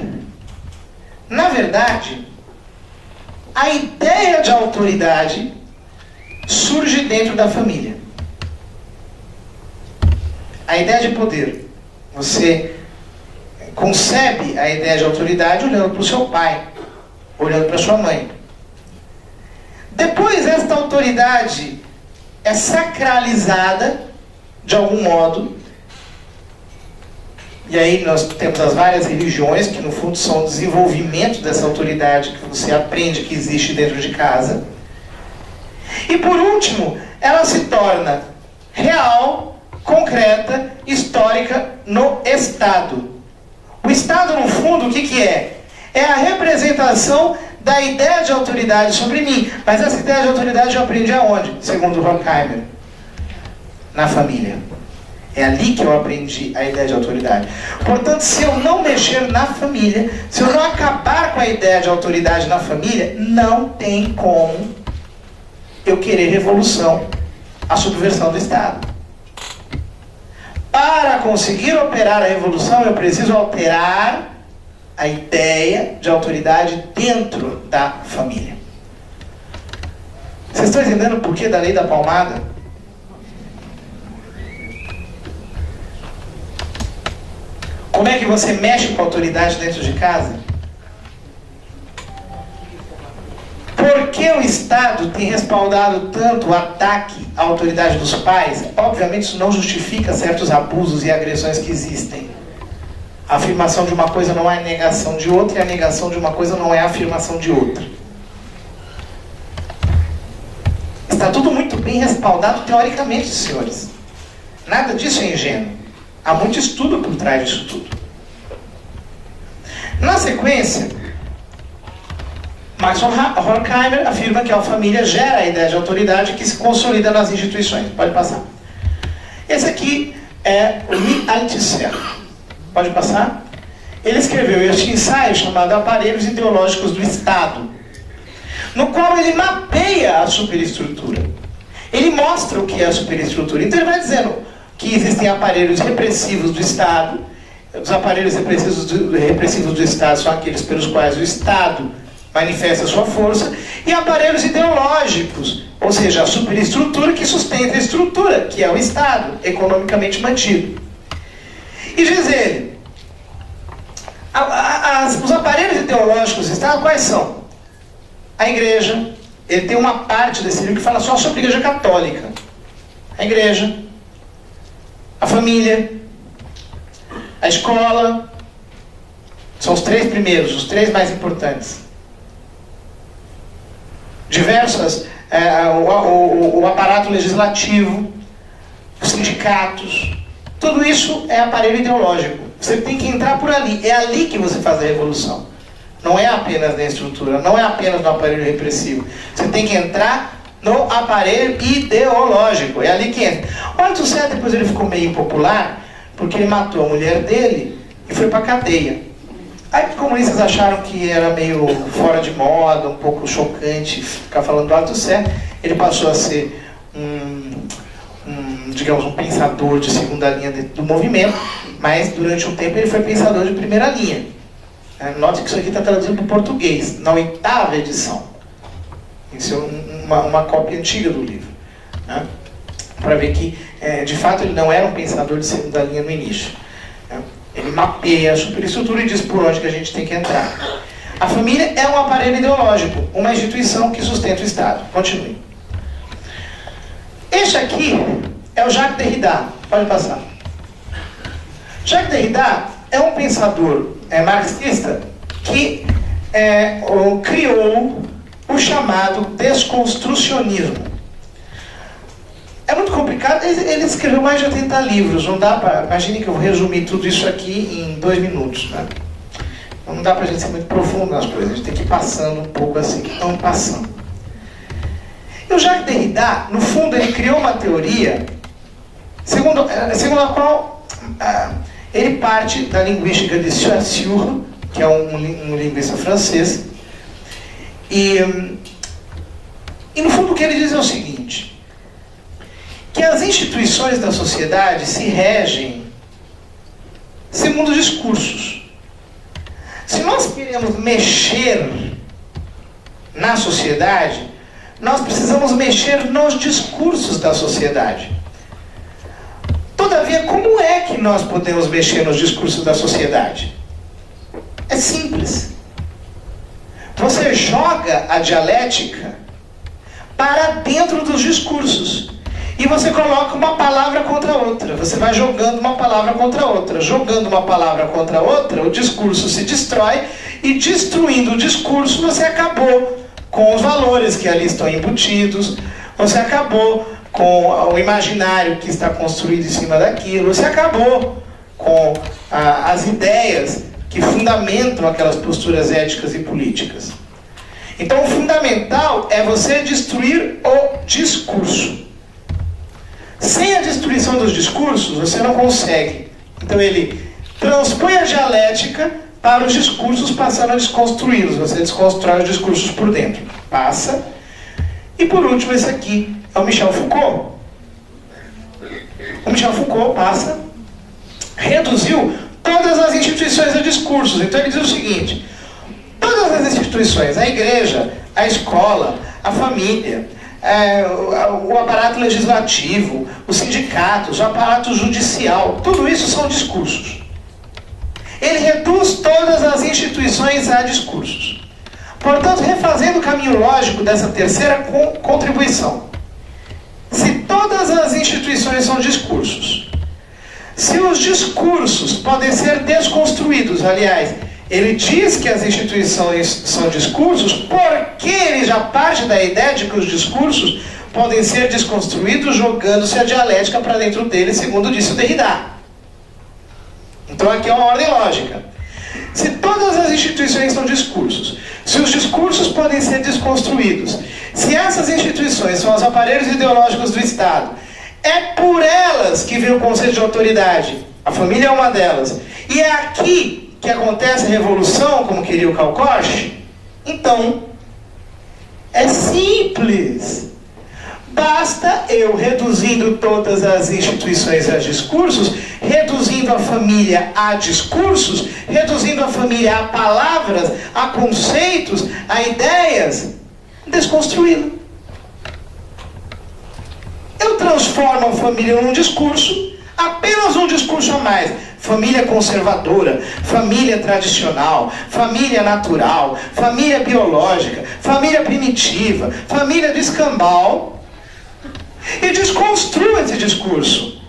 na verdade, a ideia de autoridade surge dentro da família. A ideia de poder. Você concebe a ideia de autoridade olhando para o seu pai, olhando para sua mãe. Depois, esta autoridade é sacralizada de algum modo. E aí nós temos as várias religiões, que no fundo são o desenvolvimento dessa autoridade que você aprende que existe dentro de casa. E por último, ela se torna real, concreta, histórica no Estado. O Estado, no fundo, o que é? É a representação da ideia de autoridade sobre mim. Mas essa ideia de autoridade eu aprendi aonde? Segundo Horkheimer. Na família. É ali que eu aprendi a ideia de autoridade. Portanto, se eu não mexer na família, se eu não acabar com a ideia de autoridade na família, não tem como eu querer revolução, a subversão do Estado. Para conseguir operar a revolução, eu preciso alterar a ideia de autoridade dentro da família. Vocês estão entendendo o porquê da lei da palmada? Como é que você mexe com a autoridade dentro de casa? Por que o Estado tem respaldado tanto o ataque à autoridade dos pais? Obviamente isso não justifica certos abusos e agressões que existem. A afirmação de uma coisa não é a negação de outra, e a negação de uma coisa não é a afirmação de outra. Está tudo muito bem respaldado teoricamente, senhores. Nada disso é ingênuo. Há muito estudo por trás disso tudo. Na sequência, Max Horkheimer afirma que a família gera a ideia de autoridade que se consolida nas instituições. Pode passar. Esse aqui é o Lee Althusser. Pode passar? Ele escreveu este ensaio chamado Aparelhos Ideológicos do Estado, no qual ele mapeia a superestrutura. Ele mostra o que é a superestrutura. Então ele vai dizendo que existem aparelhos repressivos do Estado. Os aparelhos repressivos do Estado são aqueles pelos quais o Estado manifesta a sua força, e aparelhos ideológicos, ou seja, a superestrutura que sustenta a estrutura, que é o Estado, economicamente mantido. E diz ele, os aparelhos ideológicos do Estado, quais são? A igreja, ele tem uma parte desse livro que fala só sobre a igreja católica. A igreja, a família, a escola, são os 3 primeiros, os 3 mais importantes. O aparato legislativo, os sindicatos, tudo isso é aparelho ideológico. Você tem que entrar por ali, é ali que você faz a revolução. Não é apenas na estrutura, não é apenas no aparelho repressivo. Você tem que entrar no aparelho ideológico, é ali que entra. O Althusser depois ele ficou meio impopular, porque ele matou a mulher dele e foi para a cadeia. Aí os comunistas acharam que era meio fora de moda, um pouco chocante ficar falando do Althusser. Ele passou a ser digamos, um pensador de segunda linha do movimento, mas durante um tempo ele foi pensador de primeira linha. Note que isso aqui está traduzido para o português, na 8ª edição. Isso é uma cópia antiga do livro. Né? Para ver que, de fato, ele não era um pensador de segunda linha no início. Né? Ele mapeia a superestrutura e diz por onde que a gente tem que entrar. A família é um aparelho ideológico, uma instituição que sustenta o Estado. Continue. Este aqui é o Jacques Derrida. Pode passar. Jacques Derrida é um pensador marxista que criou o chamado desconstrucionismo. É muito complicado, ele escreveu mais de 80 livros, não dá para... Imagine que eu vou resumir tudo isso aqui em 2 minutos, né? Não dá para a gente ser muito profundo nas coisas, a gente tem que ir passando um pouco assim, que estão passando. E o Jacques Derrida, no fundo, ele criou uma teoria segundo a qual ele parte da linguística de Saussure, que é um linguista francês, e no fundo o que ele diz é o seguinte, que as instituições da sociedade se regem segundo discursos. Se nós queremos mexer na sociedade, nós precisamos mexer nos discursos da sociedade. Todavia, como é que nós podemos mexer nos discursos da sociedade? É simples. Você joga a dialética para dentro dos discursos. E você coloca uma palavra contra outra. Você vai jogando uma palavra contra outra. Jogando uma palavra contra outra, o discurso se destrói. E destruindo o discurso, você acabou com os valores que ali estão embutidos. Você acabou com o imaginário que está construído em cima daquilo. Você acabou com as ideias que fundamentam aquelas posturas éticas e políticas. Então, o fundamental é você destruir o discurso. Sem a destruição dos discursos, você não consegue. Então, ele transpõe a dialética para os discursos, passando a desconstruí-los. Você desconstrói os discursos por dentro. Passa. E, por último, esse aqui é o Michel Foucault. O Michel Foucault passa, reduziu todas as instituições a discursos. Então ele diz o seguinte: todas as instituições, a igreja, a escola, a família, o aparato legislativo, os sindicatos, o aparato judicial, tudo isso são discursos. Ele reduz todas as instituições a discursos. Portanto, refazendo o caminho lógico dessa terceira contribuição, se todas as instituições são discursos, se os discursos podem ser desconstruídos, aliás, ele diz que as instituições são discursos porque ele já parte da ideia de que os discursos podem ser desconstruídos jogando-se a dialética para dentro deles, segundo disse o Derrida. Então aqui é uma ordem lógica. Se todas as instituições são discursos, se os discursos podem ser desconstruídos, se essas instituições são os aparelhos ideológicos do Estado, é por elas que vem o conceito de autoridade. A família é uma delas. E é aqui que acontece a revolução, como queria o Karl Korsch. Então, é simples. Basta eu, reduzindo todas as instituições a discursos, reduzindo a família a discursos, reduzindo a família a palavras, a conceitos, a ideias, desconstruí-la. Eu transformo a família num discurso, apenas um discurso a mais. Família conservadora, família tradicional, família natural, família biológica, família primitiva, família do escambau. E desconstruo esse discurso.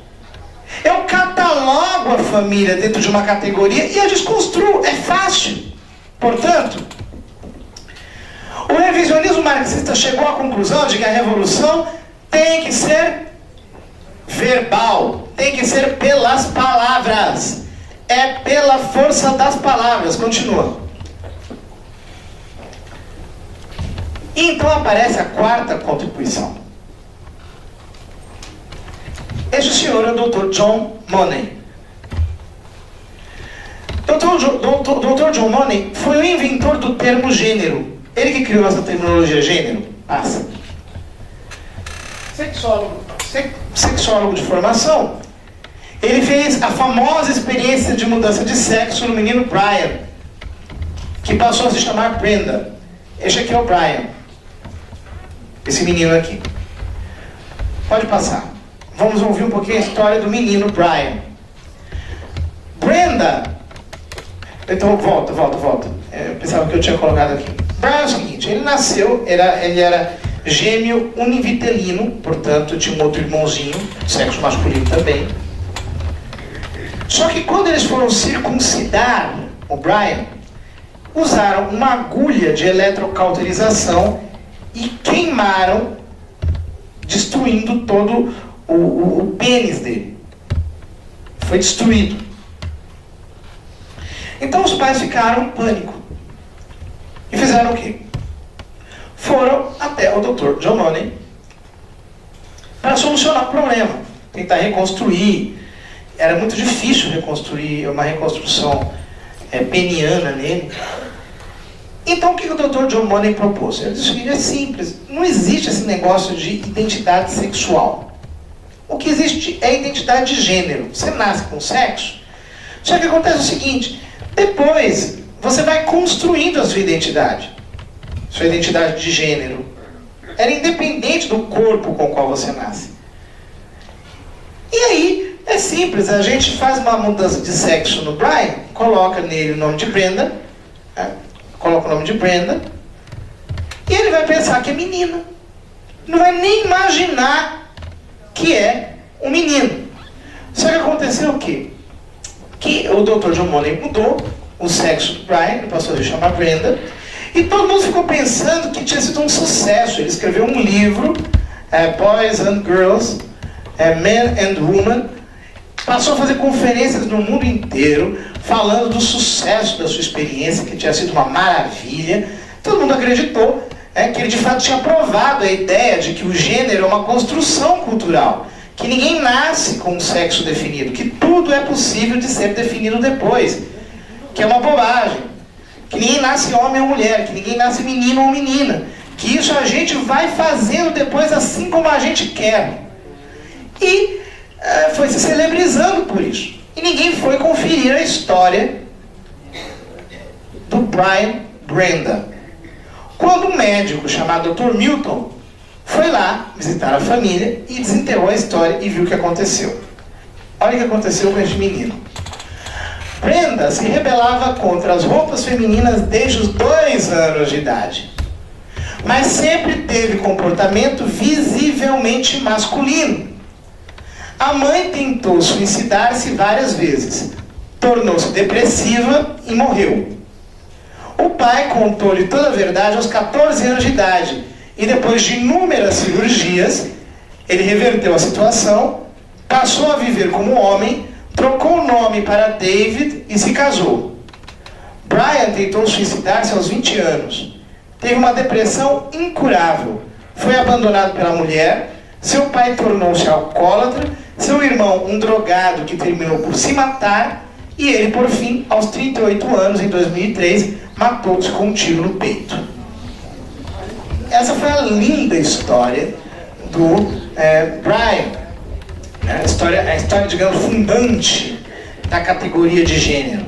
Eu catalogo a família dentro de uma categoria e a desconstruo. É fácil. Portanto, o revisionismo marxista chegou à conclusão de que a revolução tem que ser verbal, tem que ser pelas palavras. É pela força das palavras. Continua. E então aparece a quarta contribuição. Este senhor é o Dr. John Money. Dr. John Money foi o inventor do termo gênero. Ele que criou essa terminologia gênero. Passa. Sexólogo de formação. Ele fez a famosa experiência de mudança de sexo no menino Brian, que passou a se chamar Brenda. Este aqui é o Brian. Esse menino aqui. Pode passar. Vamos ouvir um pouquinho a história do menino Brian. Brenda. Então, volta. Eu pensava que eu tinha colocado aqui. Brian é o seguinte, ele nasceu, ele era gêmeo univitelino, portanto tinha um outro irmãozinho, sexo masculino também. Só que quando eles foram circuncidar o Brian, usaram uma agulha de eletrocauterização e queimaram, destruindo todo o pênis dele. Foi destruído. Então os pais ficaram em pânico. E fizeram o quê? Foram até o Dr. John Money para solucionar o problema. Tentar reconstruir. Era muito difícil reconstruir, uma reconstrução peniana nele. Então o que o Dr. John Money propôs? Ele disse que é simples. Não existe esse negócio de identidade sexual. O que existe é identidade de gênero. Você nasce com sexo. Só que acontece o seguinte, depois você vai construindo a sua identidade de gênero. Era independente do corpo com o qual você nasce. E aí, é simples, a gente faz uma mudança de sexo no Brian, coloca nele o nome de Brenda, coloca o nome de Brenda, e ele vai pensar que é menina. Não vai nem imaginar que é um menino. Só que aconteceu o quê? Que o Dr. John Money mudou o sexo do Brian, ele passou a se chamar Brenda, e todo mundo ficou pensando que tinha sido um sucesso. Ele escreveu um livro, Boys and Girls, Men and Women, passou a fazer conferências no mundo inteiro, falando do sucesso da sua experiência, que tinha sido uma maravilha. Todo mundo acreditou que ele de fato tinha provado a ideia de que o gênero é uma construção cultural, que ninguém nasce com um sexo definido, que tudo é possível de ser definido depois, que é uma bobagem, que ninguém nasce homem ou mulher, que ninguém nasce menino ou menina, que isso a gente vai fazendo depois assim como a gente quer. E foi se celebrizando por isso. E ninguém foi conferir a história do Brian Brenda. Quando um médico chamado Dr. Milton foi lá visitar a família e desenterrou a história e viu o que aconteceu. Olha o que aconteceu com este menino. Brenda se rebelava contra as roupas femininas desde os 2 anos de idade. Mas sempre teve comportamento visivelmente masculino. A mãe tentou suicidar-se várias vezes. Tornou-se depressiva e morreu. O pai contou-lhe toda a verdade aos 14 anos de idade. E depois de inúmeras cirurgias, ele reverteu a situação, passou a viver como homem, trocou o nome para David e se casou. Brian tentou suicidar-se aos 20 anos. Teve uma depressão incurável. Foi abandonado pela mulher, seu pai tornou-se alcoólatra, seu irmão um drogado que terminou por se matar, e ele, por fim, aos 38 anos, em 2003, matou-se com um tiro no peito. Essa foi a linda história do Brian. A história, digamos, fundante da categoria de gênero.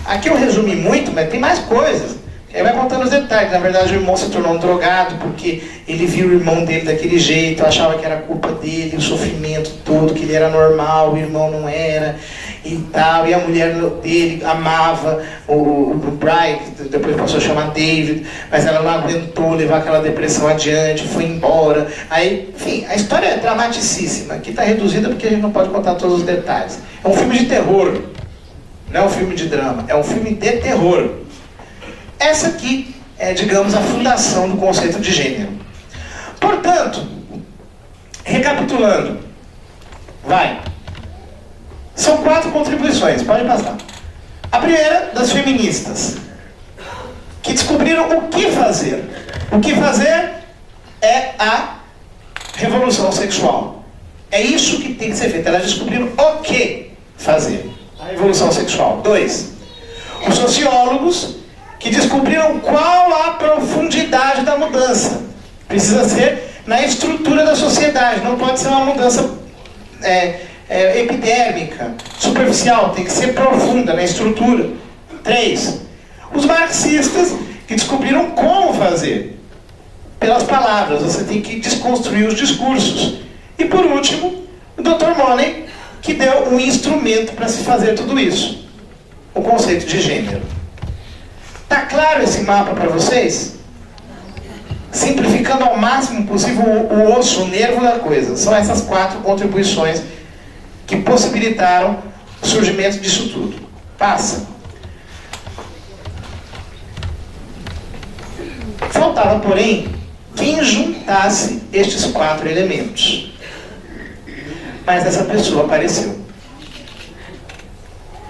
Aqui eu resumi muito, mas tem mais coisas. Ele vai contando os detalhes. Na verdade, o irmão se tornou um drogado porque ele viu o irmão dele daquele jeito, achava que era culpa dele, o sofrimento todo, que ele era normal, o irmão não era, e tal. E a mulher dele amava o Brian, que depois passou a chamar David, mas ela não aguentou levar aquela depressão adiante, foi embora. Aí, enfim, a história é dramaticíssima. Aqui está reduzida porque a gente não pode contar todos os detalhes. É um filme de terror, não é um filme de drama, é um filme de terror. Essa aqui é, digamos, a fundação do conceito de gênero. Portanto, recapitulando, são 4 contribuições, pode passar. A primeira, das feministas, que descobriram o que fazer. O que fazer é a revolução sexual. É isso que tem que ser feito. Elas descobriram o que fazer. A revolução sexual. 2, os sociólogos, que descobriram qual a profundidade da mudança. Precisa ser na estrutura da sociedade, não pode ser uma mudança epidérmica, superficial, tem que ser profunda na estrutura. 3, os marxistas, que descobriram como fazer. Pelas palavras, você tem que desconstruir os discursos. E por último, o Dr. Money, que deu um instrumento para se fazer tudo isso. O conceito de gênero. Está claro esse mapa para vocês? Simplificando ao máximo possível o osso, o nervo da coisa. São essas 4 contribuições que possibilitaram o surgimento disso tudo. Passa. Faltava, porém, quem juntasse estes 4 elementos. Mas essa pessoa apareceu.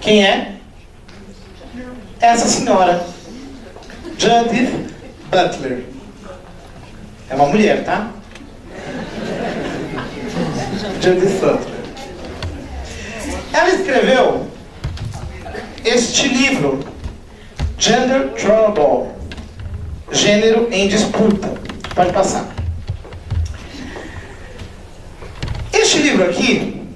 Quem é? Essa senhora. Judith Butler. É uma mulher, tá? Judith Butler. Ela escreveu este livro, Gender Trouble, Gênero em Disputa. Pode passar. Este livro aqui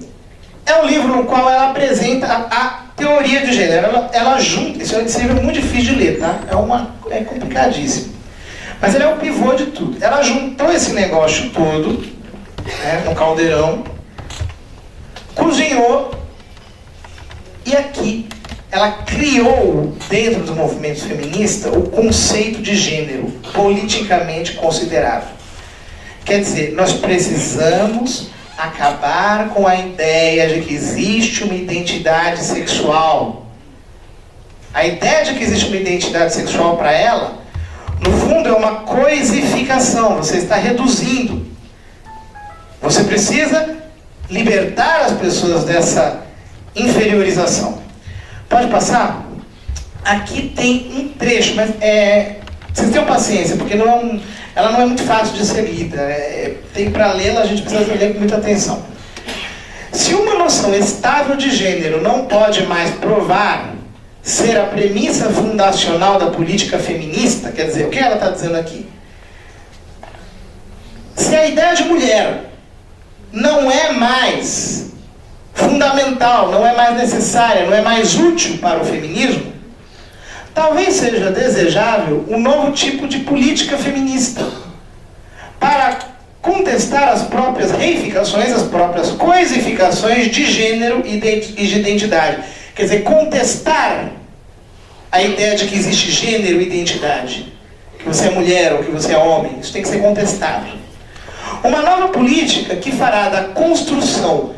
é um livro no qual ela apresenta a teoria de gênero. Ela junta, esse livro é muito difícil de ler, tá? É complicadíssimo. Mas ele é o pivô de tudo. Ela juntou esse negócio todo, no caldeirão, cozinhou, e aqui ela criou, dentro do movimento feminista, o conceito de gênero, politicamente considerável. Quer dizer, nós precisamos acabar com a ideia de que existe uma identidade sexual. A ideia de que existe uma identidade sexual para ela, no fundo, é uma coisificação. Você está reduzindo. Você precisa libertar as pessoas dessa inferiorização. Pode passar? Aqui tem um trecho, mas vocês tenham paciência, porque ela não é muito fácil de ser lida. Para lê-la, a gente precisa ler com muita atenção. Se uma noção estável de gênero não pode mais provar ser a premissa fundacional da política feminista, quer dizer, o que ela está dizendo aqui? Se a ideia de mulher não é mais fundamental, não é mais necessária, não é mais útil para o feminismo, talvez seja desejável um novo tipo de política feminista para contestar as próprias reificações, as próprias coisificações de gênero e de identidade. Quer dizer, contestar a ideia de que existe gênero e identidade. Que você é mulher ou que você é homem. Isso tem que ser contestado. Uma nova política que fará da construção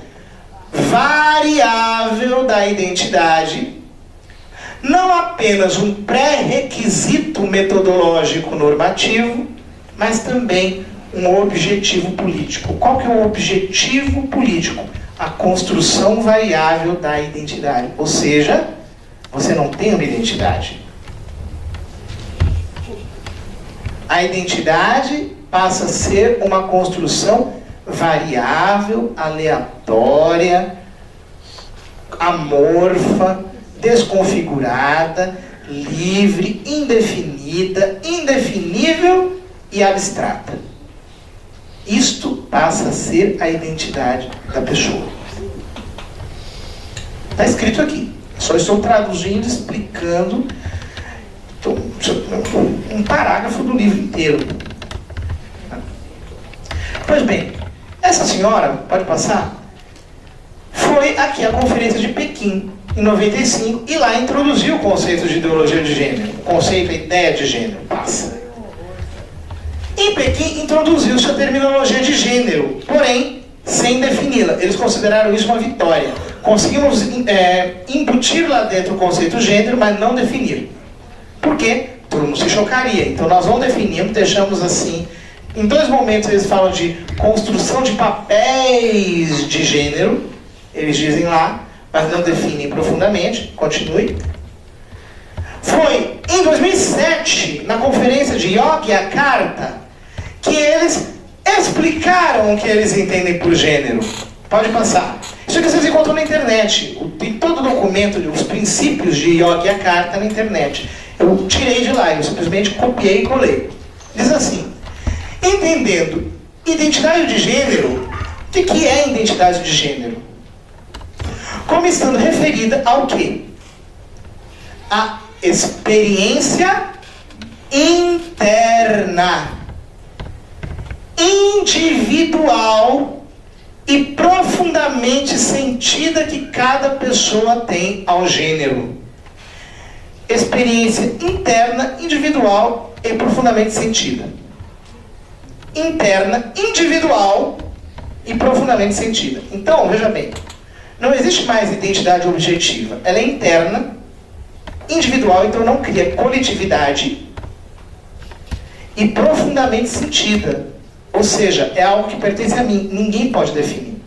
variável da identidade não apenas um pré-requisito metodológico normativo, mas também um objetivo político. Qual que é o objetivo político? A construção variável da identidade. Ou seja, você não tem uma identidade. A identidade passa a ser uma construção variável, aleatória, amorfa, desconfigurada, livre, indefinida, indefinível e abstrata. Isto passa a ser a identidade da pessoa. Está escrito aqui. Só estou traduzindo, explicando. Então, um parágrafo do livro inteiro. Pois bem, essa senhora, pode passar, foi aqui à Conferência de Pequim, em 95, e lá introduziu o conceito de ideologia de gênero, o conceito, a ideia de gênero, passa. Em Pequim, introduziu-se a terminologia de gênero, porém, sem defini-la. Eles consideraram isso uma vitória. Conseguimos embutir lá dentro o conceito gênero, mas não definir. Por quê? Todo mundo se chocaria. Então nós não definimos, deixamos assim. Em 2 momentos eles falam de construção de papéis de gênero, eles dizem lá, mas não definem profundamente. Continue. Foi em 2007, na conferência de Yogyakarta, que eles explicaram o que eles entendem por gênero. Pode passar. Isso aqui vocês encontram na internet. Tem todo o documento, os princípios de Yogyakarta na internet. Eu tirei de lá, eu simplesmente copiei e colei. Diz assim: entendendo identidade de gênero, o que é identidade de gênero? Como estando referida ao quê? A experiência interna, individual e profundamente sentida que cada pessoa tem ao gênero. Experiência interna, individual e profundamente sentida. Interna, individual e profundamente sentida. Então, veja bem, não existe mais identidade objetiva. Ela é interna, individual, então não cria coletividade, e profundamente sentida. Ou seja, é algo que pertence a mim, ninguém pode definir.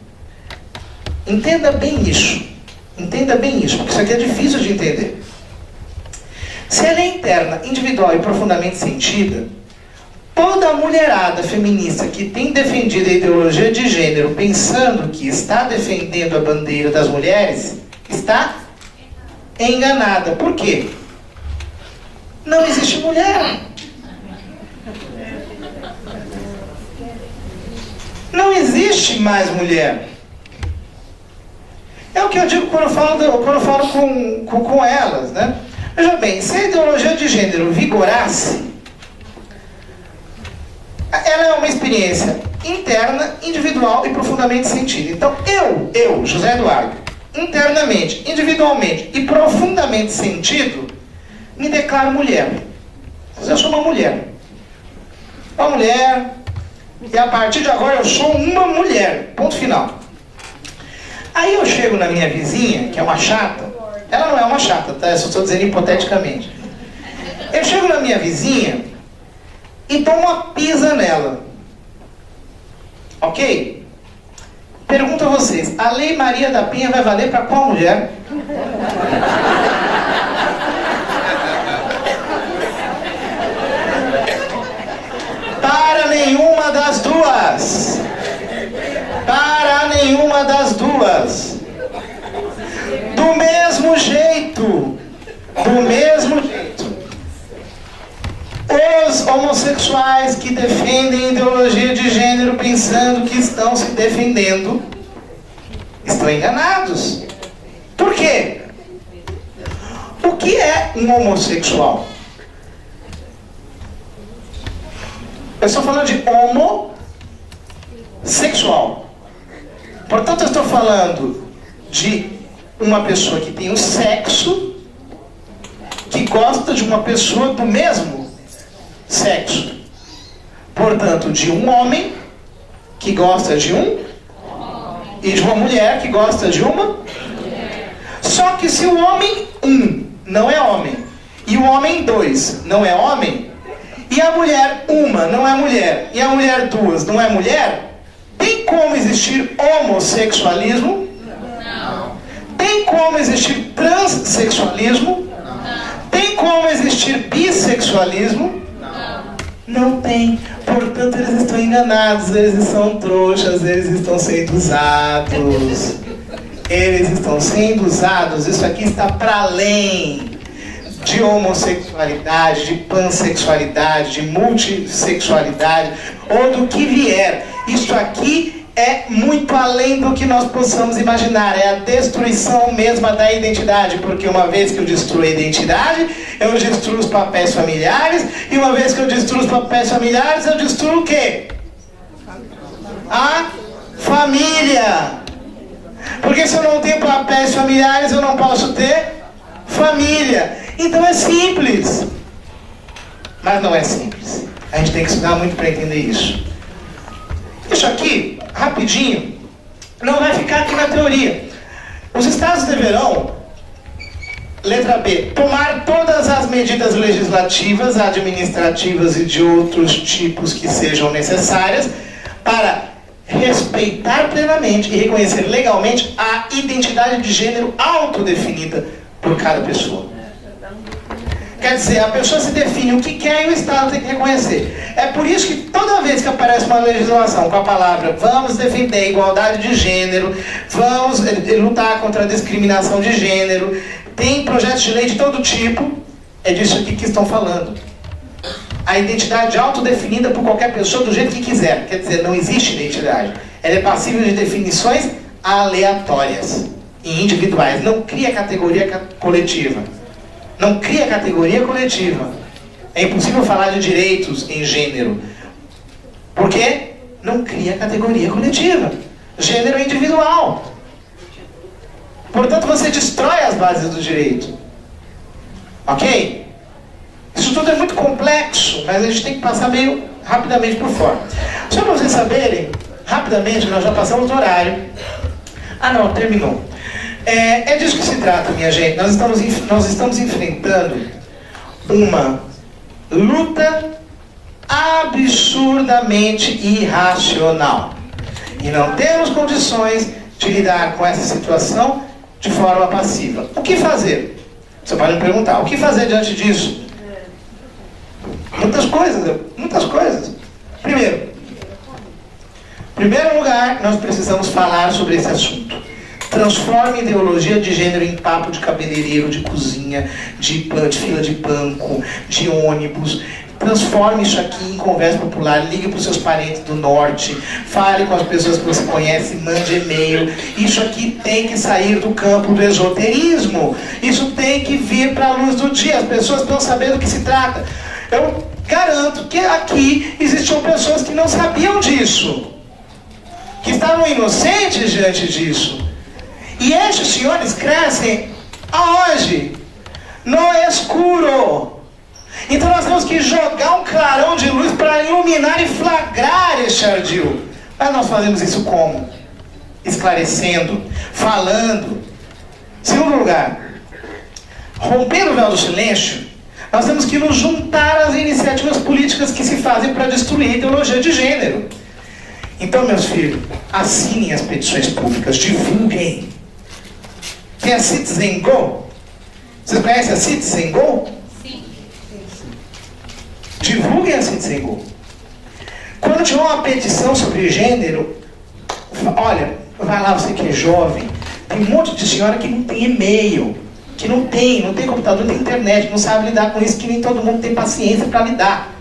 Entenda bem isso. Entenda bem isso, porque isso aqui é difícil de entender. Se ela é interna, individual e profundamente sentida, toda a mulherada feminista que tem defendido a ideologia de gênero pensando que está defendendo a bandeira das mulheres, está enganada. Por quê? Não existe mulher. Não existe mais mulher. É o que eu digo quando eu falo com elas, né? Veja bem, se a ideologia de gênero vigorasse, ela é uma experiência interna, individual e profundamente sentida. Então, eu, José Eduardo, internamente, individualmente e profundamente sentido, me declaro mulher. Eu sou uma mulher. Uma mulher, e a partir de agora eu sou uma mulher. Ponto final. Aí eu chego na minha vizinha, que é uma chata. Ela não é uma chata, tá? Eu só estou dizendo hipoteticamente. Eu chego na minha vizinha e dou uma pisa nela. Ok? Pergunto a vocês, a Lei Maria da Penha vai valer para qual mulher? Para nenhuma das duas. Para nenhuma das duas. Do mesmo jeito. Do mesmo jeito. Os homossexuais que defendem ideologia de gênero pensando que estão se defendendo estão enganados. Por quê? O que é um homossexual? Eu estou falando de homossexual. Portanto, eu estou falando de uma pessoa que tem um sexo, que gosta de uma pessoa do mesmo sexo. Portanto, de um homem que gosta de um e de uma mulher que gosta de uma. Só que se o homem 1 não é homem e o homem 2 não é homem, e a mulher 1 não é mulher e a mulher 2 não é mulher, tem como existir homossexualismo? Não. Tem como existir transexualismo? Não. Tem como existir bissexualismo? Não tem. Portanto, eles estão enganados, eles são trouxas, eles estão sendo usados. Eles estão sendo usados. Isso aqui está para além de homossexualidade, de pansexualidade, de multissexualidade, ou do que vier. Isso aqui é muito além do que nós possamos imaginar. É a destruição mesma da identidade, porque uma vez que eu destruo a identidade, eu destruo os papéis familiares, e uma vez que eu destruo os papéis familiares, eu destruo o quê? A família. Porque se eu não tenho papéis familiares, eu não posso ter família. Então é simples. Mas não é simples. A gente tem que estudar muito para entender isso. Isso aqui, rapidinho, não vai ficar aqui na teoria. Os estados deverão, letra B, tomar todas as medidas legislativas, administrativas e de outros tipos que sejam necessárias para respeitar plenamente e reconhecer legalmente a identidade de gênero autodefinida por cada pessoa. Quer dizer, a pessoa se define o que quer e o Estado tem que reconhecer. É por isso que toda vez que aparece uma legislação com a palavra vamos defender a igualdade de gênero, vamos lutar contra a discriminação de gênero, tem projetos de lei de todo tipo, é disso aqui que estão falando. A identidade autodefinida por qualquer pessoa do jeito que quiser. Quer dizer, não existe identidade. Ela é passível de definições aleatórias e individuais. Não cria categoria coletiva. Não cria categoria coletiva. É impossível falar de direitos em gênero. Por quê? Não cria categoria coletiva. Gênero é individual. Portanto, você destrói as bases do direito. Ok? Isso tudo é muito complexo, mas a gente tem que passar meio rapidamente por fora. Só para vocês saberem, rapidamente, nós já passamos do horário. Ah não, terminou. É disso que se trata, minha gente. Nós estamos enfrentando uma luta absurdamente irracional. E não temos condições de lidar com essa situação de forma passiva. O que fazer? Você pode me perguntar, o que fazer diante disso? Muitas coisas. Primeiro lugar, nós precisamos falar sobre esse assunto. Transforme a ideologia de gênero em papo de cabeleireiro, de cozinha, de fila de banco, de ônibus. Transforme isso aqui em conversa popular, ligue para os seus parentes do norte, fale com as pessoas que você conhece, mande e-mail. Isso aqui tem que sair do campo do esoterismo. Isso tem que vir para a luz do dia. As pessoas estão sabendo do que se trata. Eu garanto que aqui existiam pessoas que não sabiam disso, que estavam inocentes diante disso. E estes senhores crescem aonde? No escuro. Então nós temos que jogar um clarão de luz para iluminar e flagrar este ardil. Mas nós fazemos isso como? Esclarecendo, falando. Segundo lugar, rompendo o véu do silêncio, nós temos que nos juntar às iniciativas políticas que se fazem para destruir a ideologia de gênero. Então, meus filhos, assinem as petições públicas, divulguem. Tem a Citizen Go? Vocês conhecem a Citizen Go? Sim. Divulguem a Citizen Go. Quando tiver uma petição sobre gênero, olha, vai lá, você que é jovem, tem um monte de senhora que não tem e-mail, que não tem computador, não tem internet, não sabe lidar com isso, que nem todo mundo tem paciência para lidar.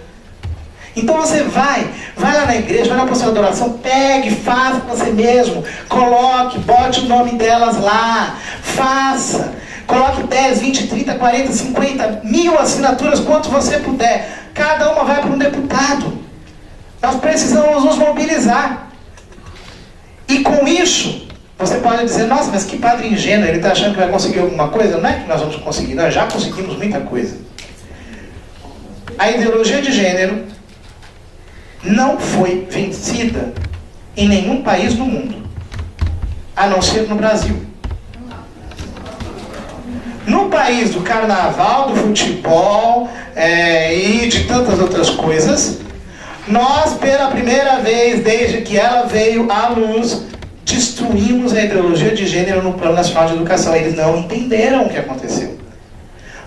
Então você vai lá na igreja, vai na postura de oração, pegue, faça você mesmo, coloque, bote o nome delas lá, faça, coloque 10, 20, 30, 40, 50, 1000 assinaturas, quanto você puder, cada uma vai para um deputado. Nós precisamos nos mobilizar. E com isso, você pode dizer, nossa, mas que padre ingênuo, ele está achando que vai conseguir alguma coisa? Não é que nós vamos conseguir, nós já conseguimos muita coisa. A ideologia de gênero não foi vencida em nenhum país do mundo, a não ser no Brasil. No país do carnaval, do futebol e de tantas outras coisas, nós, pela primeira vez, desde que ela veio à luz, destruímos a ideologia de gênero no Plano Nacional de Educação. Eles não entenderam o que aconteceu.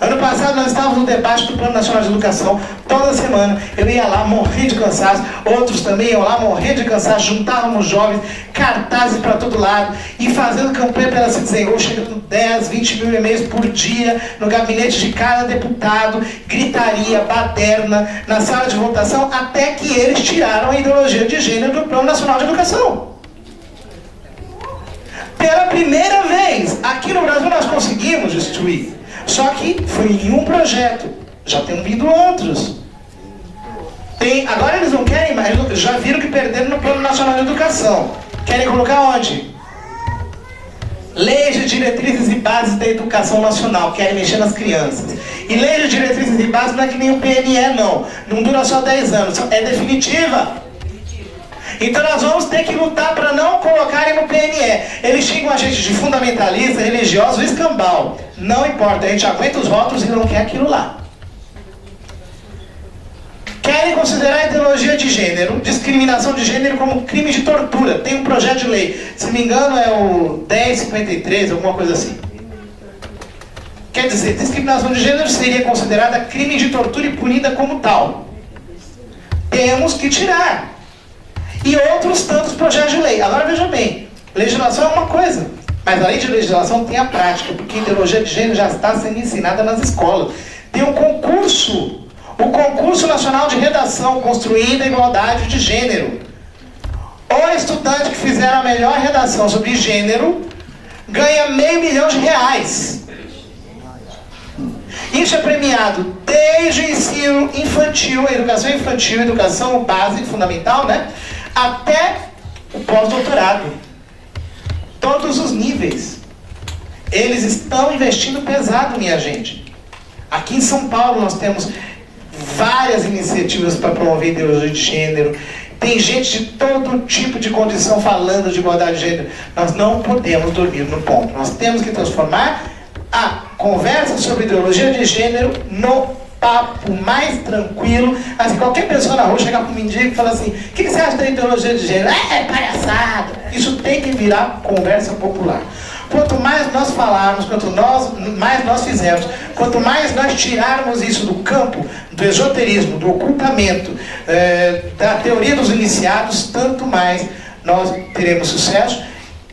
Ano passado nós estávamos no debate do Plano Nacional de Educação, toda semana eu ia lá morrer de cansaço, outros também iam lá morrer de cansaço, juntávamos jovens, cartazes para todo lado, e fazendo campanha pela Citizen Go, chegando 10, 20 mil e-mails por dia, no gabinete de cada deputado, gritaria, baderna, na sala de votação, até que eles tiraram a ideologia de gênero do Plano Nacional de Educação. Pela primeira vez, aqui no Brasil nós conseguimos destruir. Só que foi em um projeto. Já tem vindo outros. Agora eles não querem mais, já viram que perderam no Plano Nacional de Educação. Querem colocar onde? Leis de diretrizes e bases da educação nacional. Querem mexer nas crianças. E lei de diretrizes e bases não é que nem o PNE, não. Não dura só 10 anos. É definitiva. Então nós vamos ter que lutar para não colocarem no PNE. Eles xingam a gente de fundamentalista, religioso, escambau. Não importa, a gente aguenta os votos e não quer aquilo lá. Querem considerar a ideologia de gênero, discriminação de gênero como crime de tortura. Tem um projeto de lei, se não me engano é o 1053, alguma coisa assim. Quer dizer, discriminação de gênero seria considerada crime de tortura e punida como tal. Temos que tirar. E outros tantos projetos de lei. Agora veja bem, legislação é uma coisa, mas além de legislação tem a prática, porque a ideologia de gênero já está sendo ensinada nas escolas. Tem um concurso, o Concurso Nacional de Redação, construindo a igualdade de gênero. O estudante que fizer a melhor redação sobre gênero ganha R$500 mil. Isso é premiado desde o ensino infantil, a educação básica, fundamental, né? Até o pós-doutorado. Todos os níveis. Eles estão investindo pesado, minha gente. Aqui em São Paulo nós temos várias iniciativas para promover ideologia de gênero. Tem gente de todo tipo de condição falando de igualdade de gênero. Nós não podemos dormir no ponto. Nós temos que transformar a conversa sobre ideologia de gênero no papo mais tranquilo. Assim, qualquer pessoa na rua chegar para um mendigo e falar assim: o que você acha da ideologia de gênero? É palhaçada. Isso tem que virar conversa popular. Quanto mais nós falarmos, mais nós fizermos, quanto mais nós tirarmos isso do campo do esoterismo, do ocultamento, da teoria dos iniciados, tanto mais nós teremos sucesso.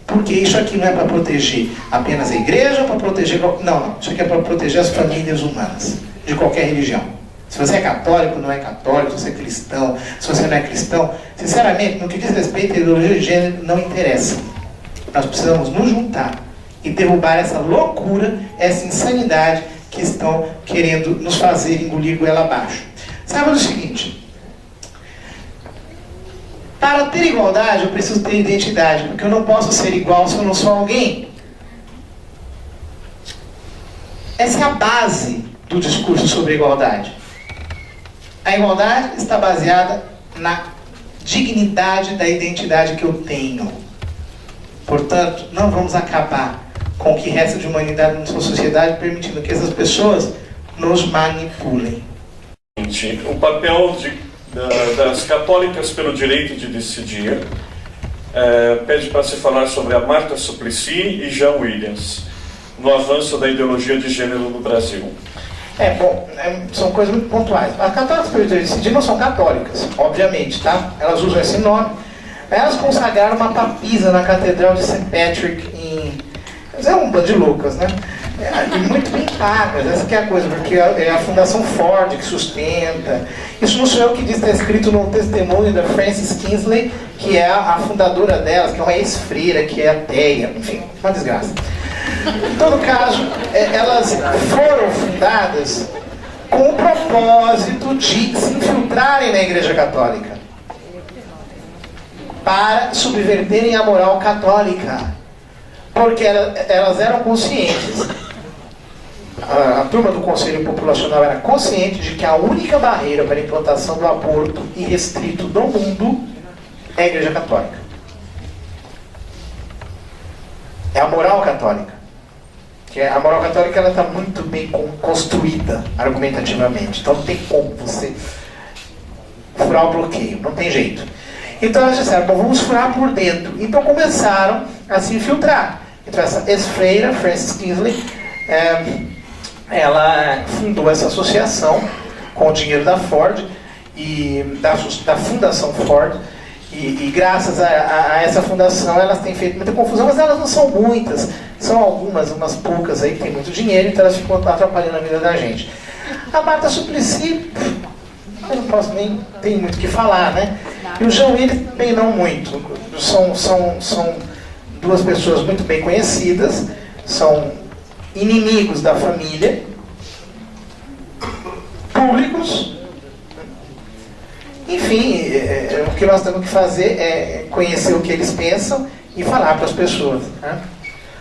Porque isso aqui não é para proteger apenas a igreja, para proteger... Não, isso aqui é para proteger as famílias humanas, de qualquer religião. Se você é católico, não é católico, se você é cristão, se você não é cristão, sinceramente, no que diz respeito à ideologia de gênero, não interessa. Nós precisamos nos juntar e derrubar essa loucura, essa insanidade que estão querendo nos fazer engolir goela abaixo. Sabe o seguinte... Para ter igualdade, eu preciso ter identidade, porque eu não posso ser igual se eu não sou alguém. Essa é a base do discurso sobre igualdade. A igualdade está baseada na dignidade da identidade que eu tenho. Portanto, não vamos acabar com o que resta de humanidade na sua sociedade, permitindo que essas pessoas nos manipulem. O papel das católicas pelo direito de decidir, pede para se falar sobre a Marta Suplicy e Jean Williams no avanço da ideologia de gênero no Brasil. São coisas muito pontuais. As católicas pelo direito de decidir não são católicas, obviamente, tá? Elas usam esse nome. Elas consagraram uma papisa na Catedral de St. Patrick é um bando de loucas, né? Muito bem pagas, essa que é a coisa, porque é a Fundação Ford que sustenta. Isso não sou eu que diz, está escrito no testemunho da Frances Kingsley, que é a fundadora delas, que é uma ex-freira, que é ateia, enfim, uma desgraça. Em todo caso, elas foram fundadas com o propósito de se infiltrarem na Igreja Católica, para subverterem a moral católica, porque elas eram conscientes. A turma do Conselho Populacional era consciente de que a única barreira para a implantação do aborto irrestrito no mundo é a Igreja Católica. É a moral católica. A moral católica está muito bem construída argumentativamente. Então não tem como você furar o bloqueio, não tem jeito. Então elas disseram: bom, vamos furar por dentro. Então começaram a se infiltrar. Então essa ex-freira, Frances Kingsley, ela fundou essa associação com o dinheiro da Ford e da Fundação Ford, e graças a essa fundação elas têm feito muita confusão, mas elas não são muitas, são algumas, umas poucas aí que tem muito dinheiro, então elas ficam atrapalhando a vida da gente. A Marta Suplicy, eu não posso nem, tem muito o que falar, né? E o Jean Willis, bem, não muito, são duas pessoas muito bem conhecidas, são inimigos da família, públicos. Enfim, o que nós temos que fazer é conhecer o que eles pensam e falar para as pessoas. Né?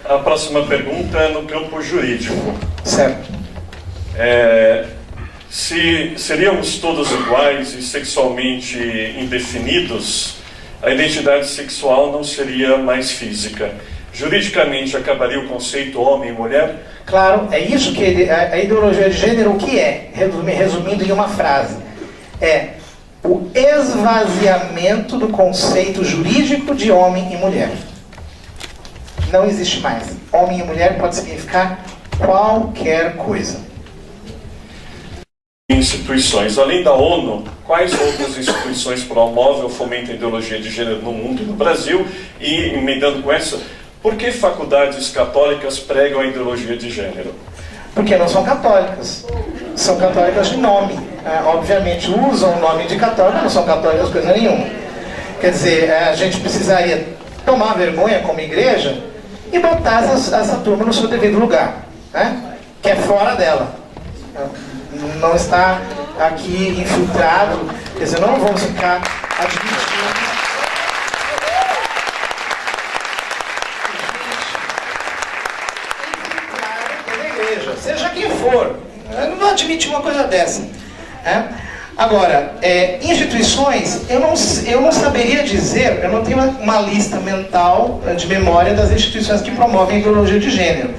A próxima pergunta é no campo jurídico. Certo. Se seríamos todos iguais e sexualmente indefinidos, a identidade sexual não seria mais física. Juridicamente acabaria o conceito homem e mulher? Claro, é isso que a ideologia de gênero, o que é? Resumindo em uma frase, é o esvaziamento do conceito jurídico de homem e mulher. Não existe mais. Homem e mulher pode significar qualquer coisa. Instituições. Além da ONU, quais outras instituições promovem ou fomentam a ideologia de gênero no mundo e no Brasil? E, emendando com essa, por que faculdades católicas pregam a ideologia de gênero? Porque não são católicas. São católicas de nome. Obviamente usam o nome de católica, não são católicas coisa nenhuma. Quer dizer, a gente precisaria tomar vergonha como igreja e botar essa turma no seu devido lugar, né? Que é fora dela. Não está aqui infiltrado, quer dizer, não vamos ficar admitindo. Igreja, seja quem for, não admite uma coisa dessa. Né? Agora, instituições, eu não saberia dizer, eu não tenho uma lista mental de memória das instituições que promovem a ideologia de gênero.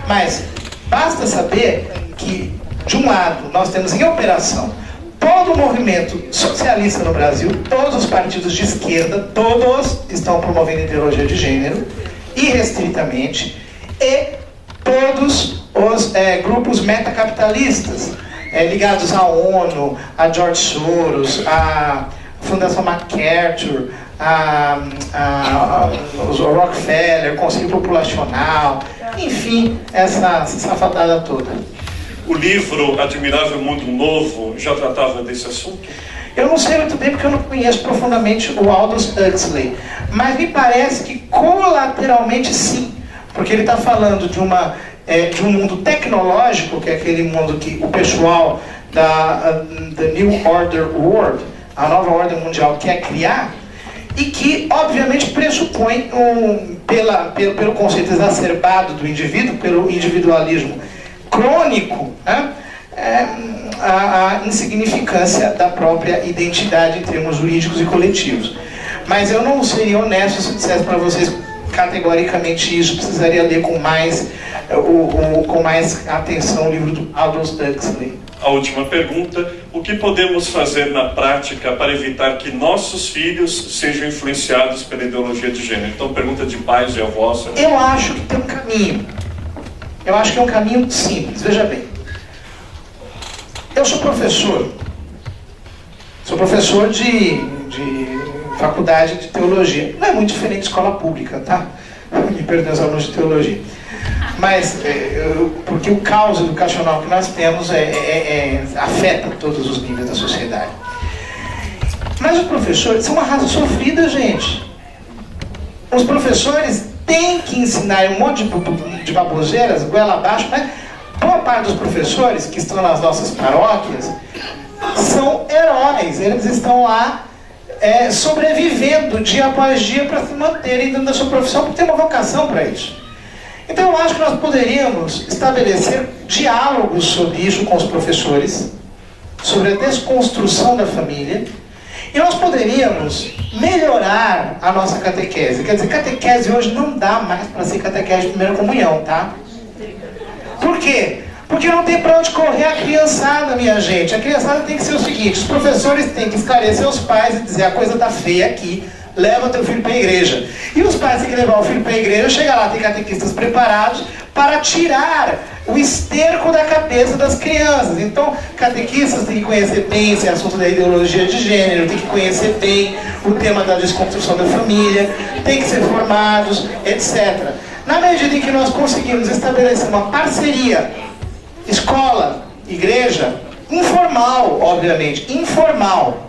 Mas basta saber que, de um lado, nós temos em operação todo o movimento socialista no Brasil, todos os partidos de esquerda, todos estão promovendo a ideologia de gênero, irrestritamente, e todos os grupos metacapitalistas, ligados à ONU, a George Soros, à Fundação MacArthur, o Rockefeller, Conselho Populacional, enfim, essa safadada toda. O livro Admirável Mundo Novo já tratava desse assunto? Eu não sei muito bem porque eu não conheço profundamente o Aldous Huxley, mas me parece que colateralmente sim, porque ele está falando de um mundo tecnológico, que é aquele mundo que o pessoal da New Order World, a nova ordem mundial, quer criar, e que obviamente pressupõe, pelo conceito exacerbado do indivíduo, pelo individualismo crônico, né? A insignificância da própria identidade em termos jurídicos e coletivos. Mas eu não seria honesto se eu dissesse para vocês categoricamente isso, precisaria ler com mais atenção o livro do Aldous Huxley. A última pergunta: o que podemos fazer na prática para evitar que nossos filhos sejam influenciados pela ideologia de gênero? Então, pergunta de pais e avós. Eu acho que tem um caminho. Eu acho que é um caminho simples. Veja bem. Eu sou professor. Sou professor de faculdade de teologia. Não é muito diferente de escola pública, tá? Me perdoem os alunos de teologia. Mas, porque o caos educacional que nós temos afeta todos os níveis da sociedade. Mas os professores são uma raça sofrida, gente. Os professores têm que ensinar um monte de baboseiras, goela abaixo, mas boa parte dos professores que estão nas nossas paróquias são heróis. Eles estão lá sobrevivendo dia após dia para se manterem dentro da sua profissão, porque tem uma vocação para isso. Então eu acho que nós poderíamos estabelecer diálogos sobre isso com os professores, sobre a desconstrução da família, e nós poderíamos melhorar a nossa catequese. Quer dizer, catequese hoje não dá mais para ser catequese de primeira comunhão, tá? Por quê? Porque não tem para onde correr a criançada, minha gente. A criançada tem que ser o seguinte: os professores têm que esclarecer os pais e dizer: a coisa tá feia aqui, leva teu filho para a igreja. E os pais têm que levar o filho para a igreja, chega lá, tem catequistas preparados para tirar o esterco da cabeça das crianças. Então, catequistas têm que conhecer bem esse assunto da ideologia de gênero, têm que conhecer bem o tema da desconstrução da família, têm que ser formados, etc. Na medida em que nós conseguimos estabelecer uma parceria escola, igreja, informal, obviamente, informal.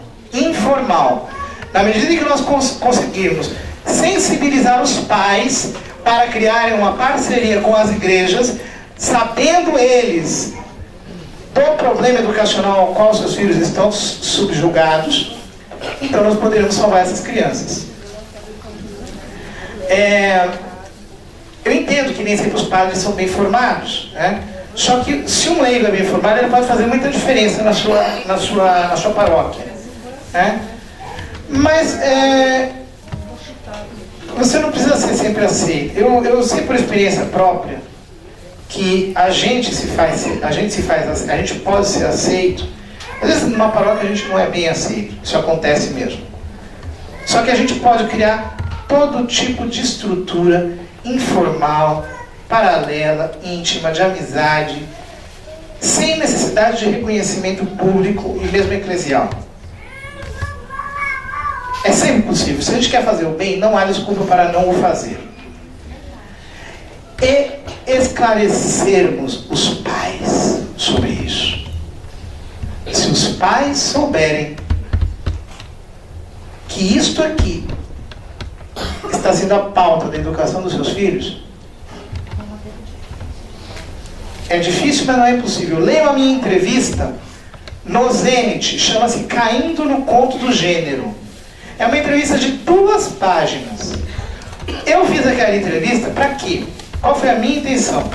Na medida em que nós conseguirmos sensibilizar os pais para criarem uma parceria com as igrejas, sabendo eles do problema educacional ao qual seus filhos estão subjugados. Então nós poderemos salvar essas crianças. Eu entendo que nem sempre os padres são bem formados, né? Só que se um leigo é bem formado, ele pode fazer muita diferença na sua paróquia, né? Mas você não precisa ser sempre aceito. Eu sei por experiência própria que a gente pode ser aceito. Às vezes numa paróquia a gente não é bem aceito, isso acontece mesmo. Só que a gente pode criar todo tipo de estrutura informal, paralela, íntima, de amizade, sem necessidade de reconhecimento público e mesmo eclesial. É sempre possível. Se a gente quer fazer o bem, não há desculpa para não o fazer. E esclarecermos os pais sobre isso. Se os pais souberem que isto aqui está sendo a pauta da educação dos seus filhos, é difícil, mas não é impossível. Leiam a minha entrevista no Zenit, chama-se Caindo no Conto do Gênero. É uma entrevista de 2 páginas. Eu fiz aquela entrevista para quê? Qual foi a minha intenção?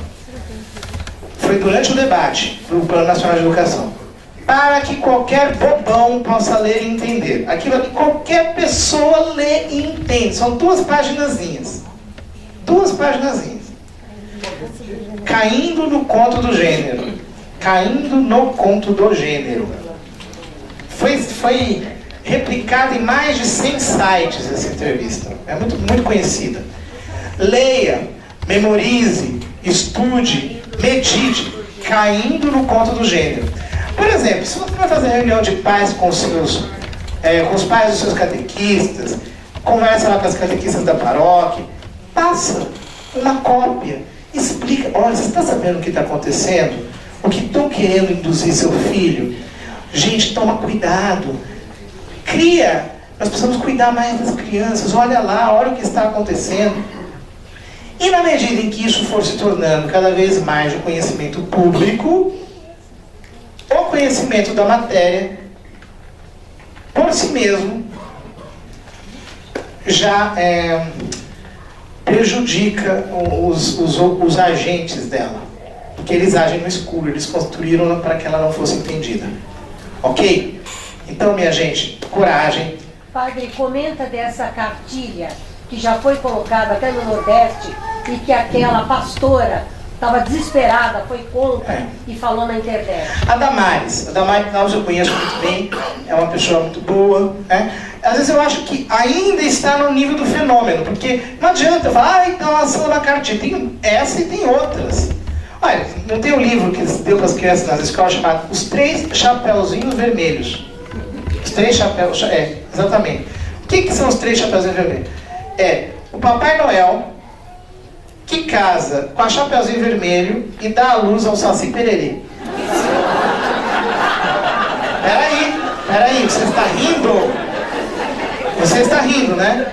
Foi durante o debate do Plano Nacional de Educação. Para que qualquer bobão possa ler e entender. Aquilo que qualquer pessoa lê e entende. São 2 paginazinhas. 2 paginazinhas. Caindo no conto do gênero. Caindo no conto do gênero. Foi replicada em mais de 100 sites essa entrevista. É muito conhecida. Leia, memorize, estude, medite. Caindo no conto do gênero. Por exemplo, se você vai fazer reunião de pais com os pais dos seus catequistas, conversa lá com as catequistas da paróquia, passa uma cópia, explica, olha, você está sabendo o que está acontecendo? O que estão querendo induzir seu filho? Gente, toma cuidado. Nós precisamos cuidar mais das crianças, olha lá, olha o que está acontecendo. E na medida em que isso for se tornando cada vez mais de conhecimento público, o conhecimento da matéria, por si mesmo, já prejudica os agentes dela. Porque eles agem no escuro, eles construíram para que ela não fosse entendida. Ok? Então, minha gente, coragem. Padre, comenta dessa cartilha que já foi colocada até no Nordeste e que aquela pastora estava desesperada, foi contra e falou na internet. A Damares eu conheço muito bem, é uma pessoa muito boa, né? Às vezes eu acho que ainda está no nível do fenômeno, porque não adianta eu falar, então ação na cartilha, tem essa e tem outras. Olha, não tem um livro que deu para as crianças nas escolas chamado Os 3 Chapeuzinhos Vermelhos. Os 3 chapéus, exatamente. O que são os 3 Chapeuzinhos Vermelhos? O Papai Noel que casa com a Chapeuzinho Vermelho e dá a luz ao Saci Pererê. Peraí, você está rindo? Você está rindo, né?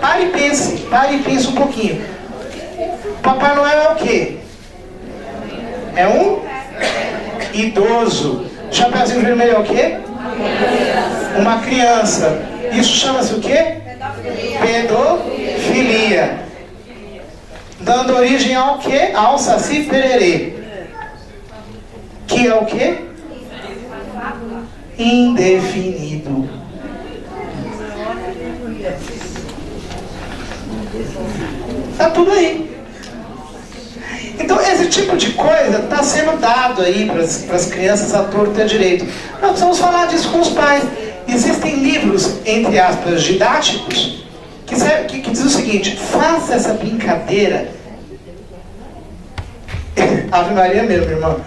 Pare e pense um pouquinho. Papai Noel é o quê? É um idoso. Chapeuzinho Vermelho é o quê? Uma criança. Isso chama-se o quê? Pedofilia. Dando origem ao quê? Ao Saci Pererê. Que é o quê? Indefinido. Está tudo aí. Então esse tipo de coisa está sendo dado aí para as crianças à torta e à direito. Nós precisamos falar disso com os pais. Existem livros, entre aspas, didáticos, que diz o seguinte: faça essa brincadeira. Ave Maria mesmo, irmão.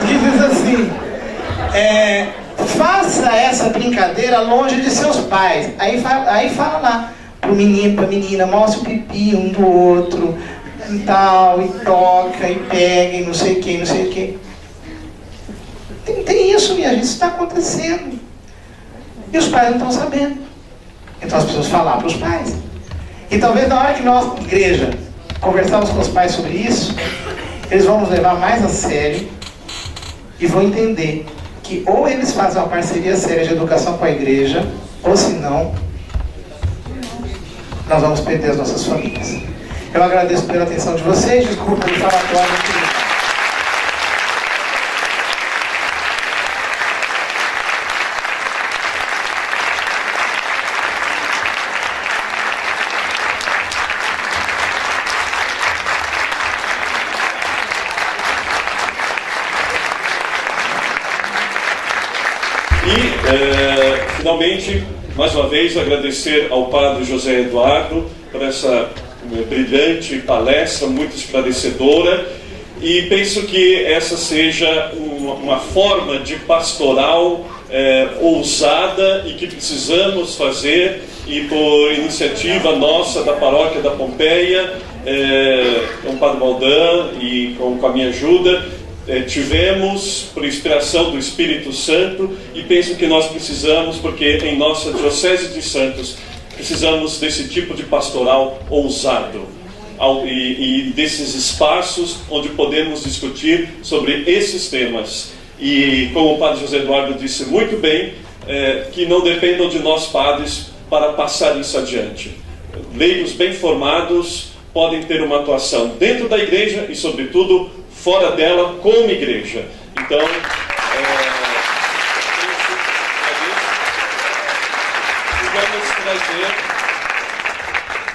Diz assim: faça essa brincadeira longe de seus pais. Aí fala lá pro menino, pra menina, mostra o pipi um do outro, e tal, e toca, e pega, e não sei o que, não sei o que. Tem isso, minha gente, isso está acontecendo. E os pais não estão sabendo. Então nós precisamos falar para os pais. E talvez na hora que nós, igreja, conversarmos com os pais sobre isso, eles vão nos levar mais a sério e vão entender que ou eles fazem uma parceria séria de educação com a igreja, ou se não, nós vamos perder as nossas famílias. Eu agradeço pela atenção de vocês, desculpa pelo falatório. Finalmente, mais uma vez, agradecer ao Padre José Eduardo por essa brilhante palestra, muito esclarecedora, e penso que essa seja uma forma de pastoral ousada e que precisamos fazer, e por iniciativa nossa da Paróquia da Pompeia, com o Padre Baldan e com a minha ajuda, tivemos por inspiração do Espírito Santo, e penso que nós precisamos, porque em nossa Diocese de Santos precisamos desse tipo de pastoral ousado e desses espaços onde podemos discutir sobre esses temas. E como o Padre José Eduardo disse muito bem, que não dependam de nós padres para passar isso adiante. Leigos bem formados podem ter uma atuação dentro da igreja e, sobretudo, fora dela como igreja. Então, vamos trazer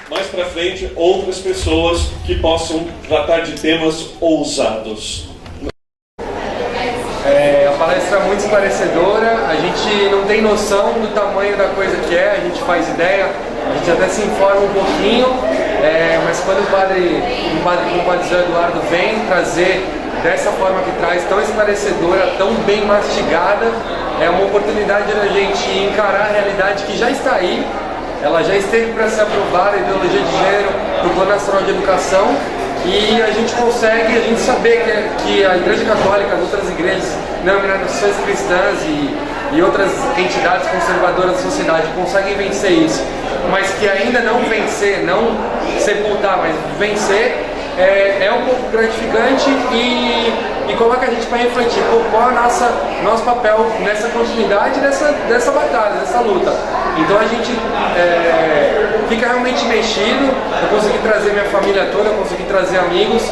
mais para frente outras pessoas que possam tratar de temas ousados. A palestra é muito esclarecedora, a gente não tem noção do tamanho da coisa que é, a gente faz ideia, a gente até se informa um pouquinho, mas quando o padre José Eduardo vem trazer dessa forma que traz, tão esclarecedora, tão bem mastigada, é uma oportunidade da gente encarar a realidade que já está aí. Ela já esteve para ser aprovada, a ideologia de gênero, no Plano Nacional de Educação, e a gente consegue, a gente saber que a Igreja Católica, as outras igrejas, denominações cristãs e outras entidades conservadoras da sociedade conseguem vencer isso, mas que ainda não vencer, não sepultar, mas vencer, é um pouco gratificante e coloca a gente para refletir qual é o nosso papel nessa continuidade dessa batalha, dessa luta. Então a gente fica realmente mexido. Eu consegui trazer minha família toda, eu consegui trazer amigos,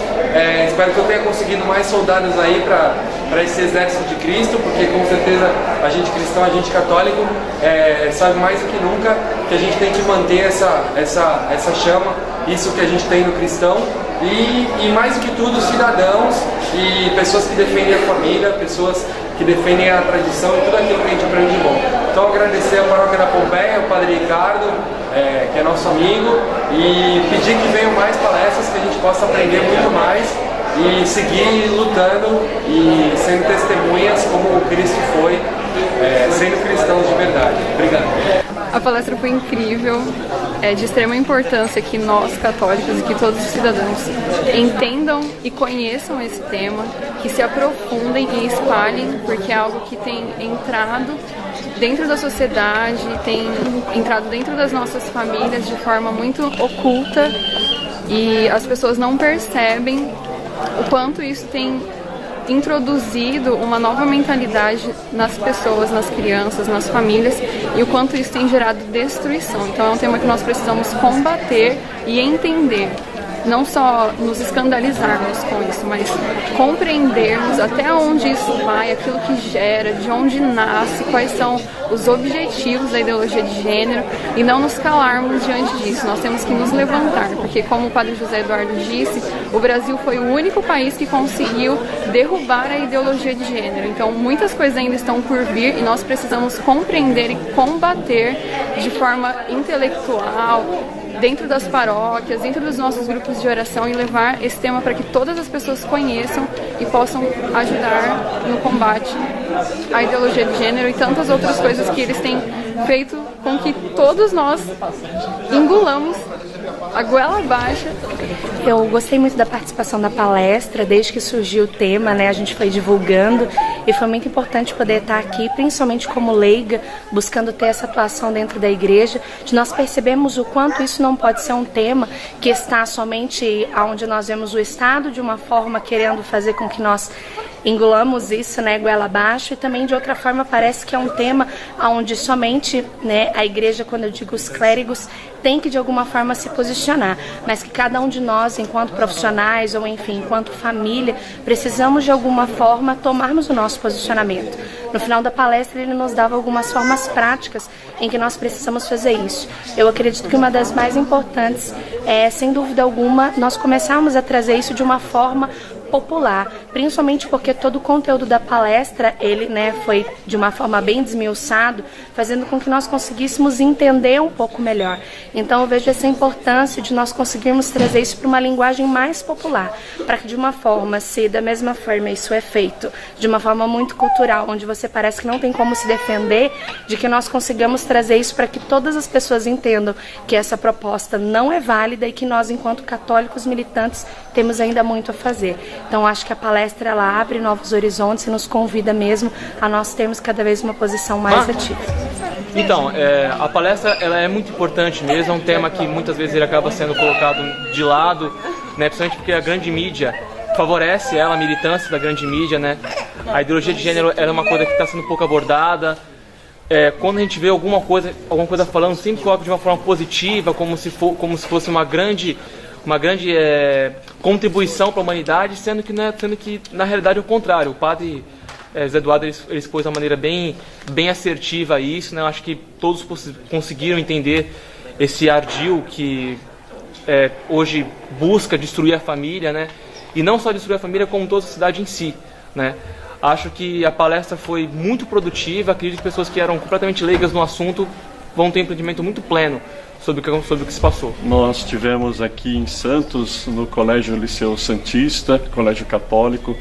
espero que eu tenha conseguido mais soldados aí para esse exército de Cristo, porque com certeza a gente cristão, a gente católico sabe mais do que nunca que a gente tem que manter essa chama, isso que a gente tem no cristão, e mais do que tudo cidadãos e pessoas que defendem a família, pessoas que defendem a tradição e tudo aquilo que a gente aprende de bom. Então agradecer a Paróquia da Pompeia, o Padre Ricardo, que é nosso amigo, e pedir que venham mais palestras, que a gente possa aprender muito mais e seguir lutando e sendo testemunhas como o Cristo foi, sendo cristãos de verdade. Obrigado. A palestra foi incrível, é de extrema importância que nós, católicos, e que todos os cidadãos entendam e conheçam esse tema, que se aprofundem e espalhem, porque é algo que tem entrado dentro da sociedade, tem entrado dentro das nossas famílias de forma muito oculta, e as pessoas não percebem o quanto isso tem introduzido uma nova mentalidade nas pessoas, nas crianças, nas famílias, e o quanto isso tem gerado destruição. Então é um tema que nós precisamos combater e entender, não só nos escandalizarmos com isso, mas compreendermos até onde isso vai, aquilo que gera, de onde nasce, quais são os objetivos da ideologia de gênero, e não nos calarmos diante disso. Nós temos que nos levantar, porque como o Padre José Eduardo disse, o Brasil foi o único país que conseguiu derrubar a ideologia de gênero. Então muitas coisas ainda estão por vir, e nós precisamos compreender e combater de forma intelectual, dentro das paróquias, dentro dos nossos grupos de oração, e levar esse tema para que todas as pessoas conheçam e possam ajudar no combate à ideologia de gênero e tantas outras coisas que eles têm feito com que todos nós engolamos a goela abaixo. Eu gostei muito da participação da palestra, desde que surgiu o tema, né, a gente foi divulgando e foi muito importante poder estar aqui, principalmente como leiga, buscando ter essa atuação dentro da igreja, de nós percebemos o quanto isso não pode ser um tema que está somente onde nós vemos o Estado de uma forma querendo fazer com que nós engolamos isso, né, goela abaixo, e também de outra forma parece que é um tema onde somente, né, a igreja, quando eu digo os clérigos, tem que de alguma forma se posicionar, mas que cada um de nós, enquanto profissionais ou enfim, enquanto família, precisamos de alguma forma tomarmos o nosso posicionamento. No final da palestra ele nos dava algumas formas práticas em que nós precisamos fazer isso. Eu acredito que uma das mais importantes é, sem dúvida alguma, nós começarmos a trazer isso de uma forma popular, principalmente porque todo o conteúdo da palestra, ele, né, foi de uma forma bem desmiuçado, fazendo com que nós conseguíssemos entender um pouco melhor. Então eu vejo essa importância de nós conseguirmos trazer isso para uma linguagem mais popular, para que de uma forma, se da mesma forma isso é feito de uma forma muito cultural, onde você parece que não tem como se defender, de que nós consigamos trazer isso para que todas as pessoas entendam que essa proposta não é válida e que nós, enquanto católicos militantes, temos ainda muito a fazer. Então acho que a palestra ela abre novos horizontes e nos convida mesmo a nós termos cada vez uma posição mais ativa. Então, a palestra ela é muito importante mesmo, é um tema que muitas vezes ele acaba sendo colocado de lado, né, principalmente porque a grande mídia favorece ela, a militância da grande mídia, né? A ideologia de gênero é uma coisa que está sendo pouco abordada. Quando a gente vê alguma coisa falando, sempre coloca de uma forma positiva, como se fosse uma grande contribuição para a humanidade, sendo que na realidade é o contrário. O padre José Eduardo ele expôs de uma maneira bem assertiva isso, né? Eu acho que todos conseguiram entender esse ardil que hoje busca destruir a família, né? E não só destruir a família, como toda a sociedade em si, né? Acho que a palestra foi muito produtiva, acredito que pessoas que eram completamente leigas no assunto vão ter um entendimento muito pleno sobre o que se passou. Nós tivemos aqui em Santos, no Colégio Liceu Santista, Colégio Católico,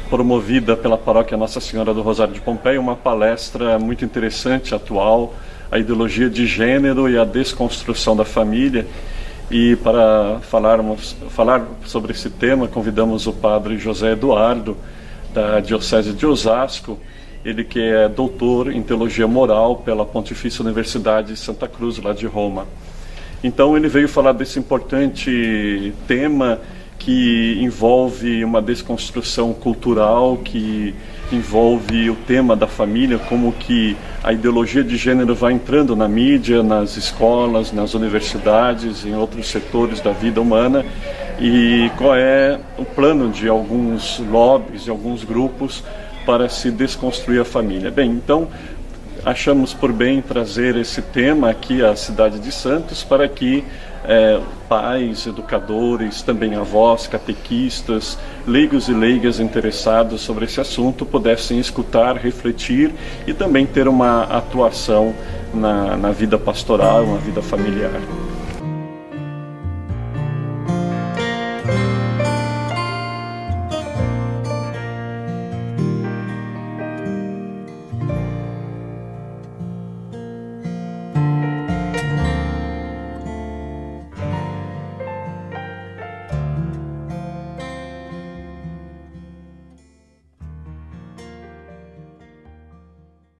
promovida pela paróquia Nossa Senhora do Rosário de Pompeia, uma palestra muito interessante, atual, a ideologia de gênero e a desconstrução da família. E para falar sobre esse tema, convidamos o padre José Eduardo, da Diocese de Osasco, ele que é doutor em Teologia Moral pela Pontifícia Universidade de Santa Cruz, lá de Roma. Então ele veio falar desse importante tema que envolve uma desconstrução cultural, que envolve o tema da família, como que a ideologia de gênero vai entrando na mídia, nas escolas, nas universidades, em outros setores da vida humana, e qual é o plano de alguns lobbies, de alguns grupos para se desconstruir a família. Bem, então achamos por bem trazer esse tema aqui à cidade de Santos para que pais, educadores, também avós, catequistas, leigos e leigas interessados sobre esse assunto pudessem escutar, refletir e também ter uma atuação na vida pastoral, na vida familiar.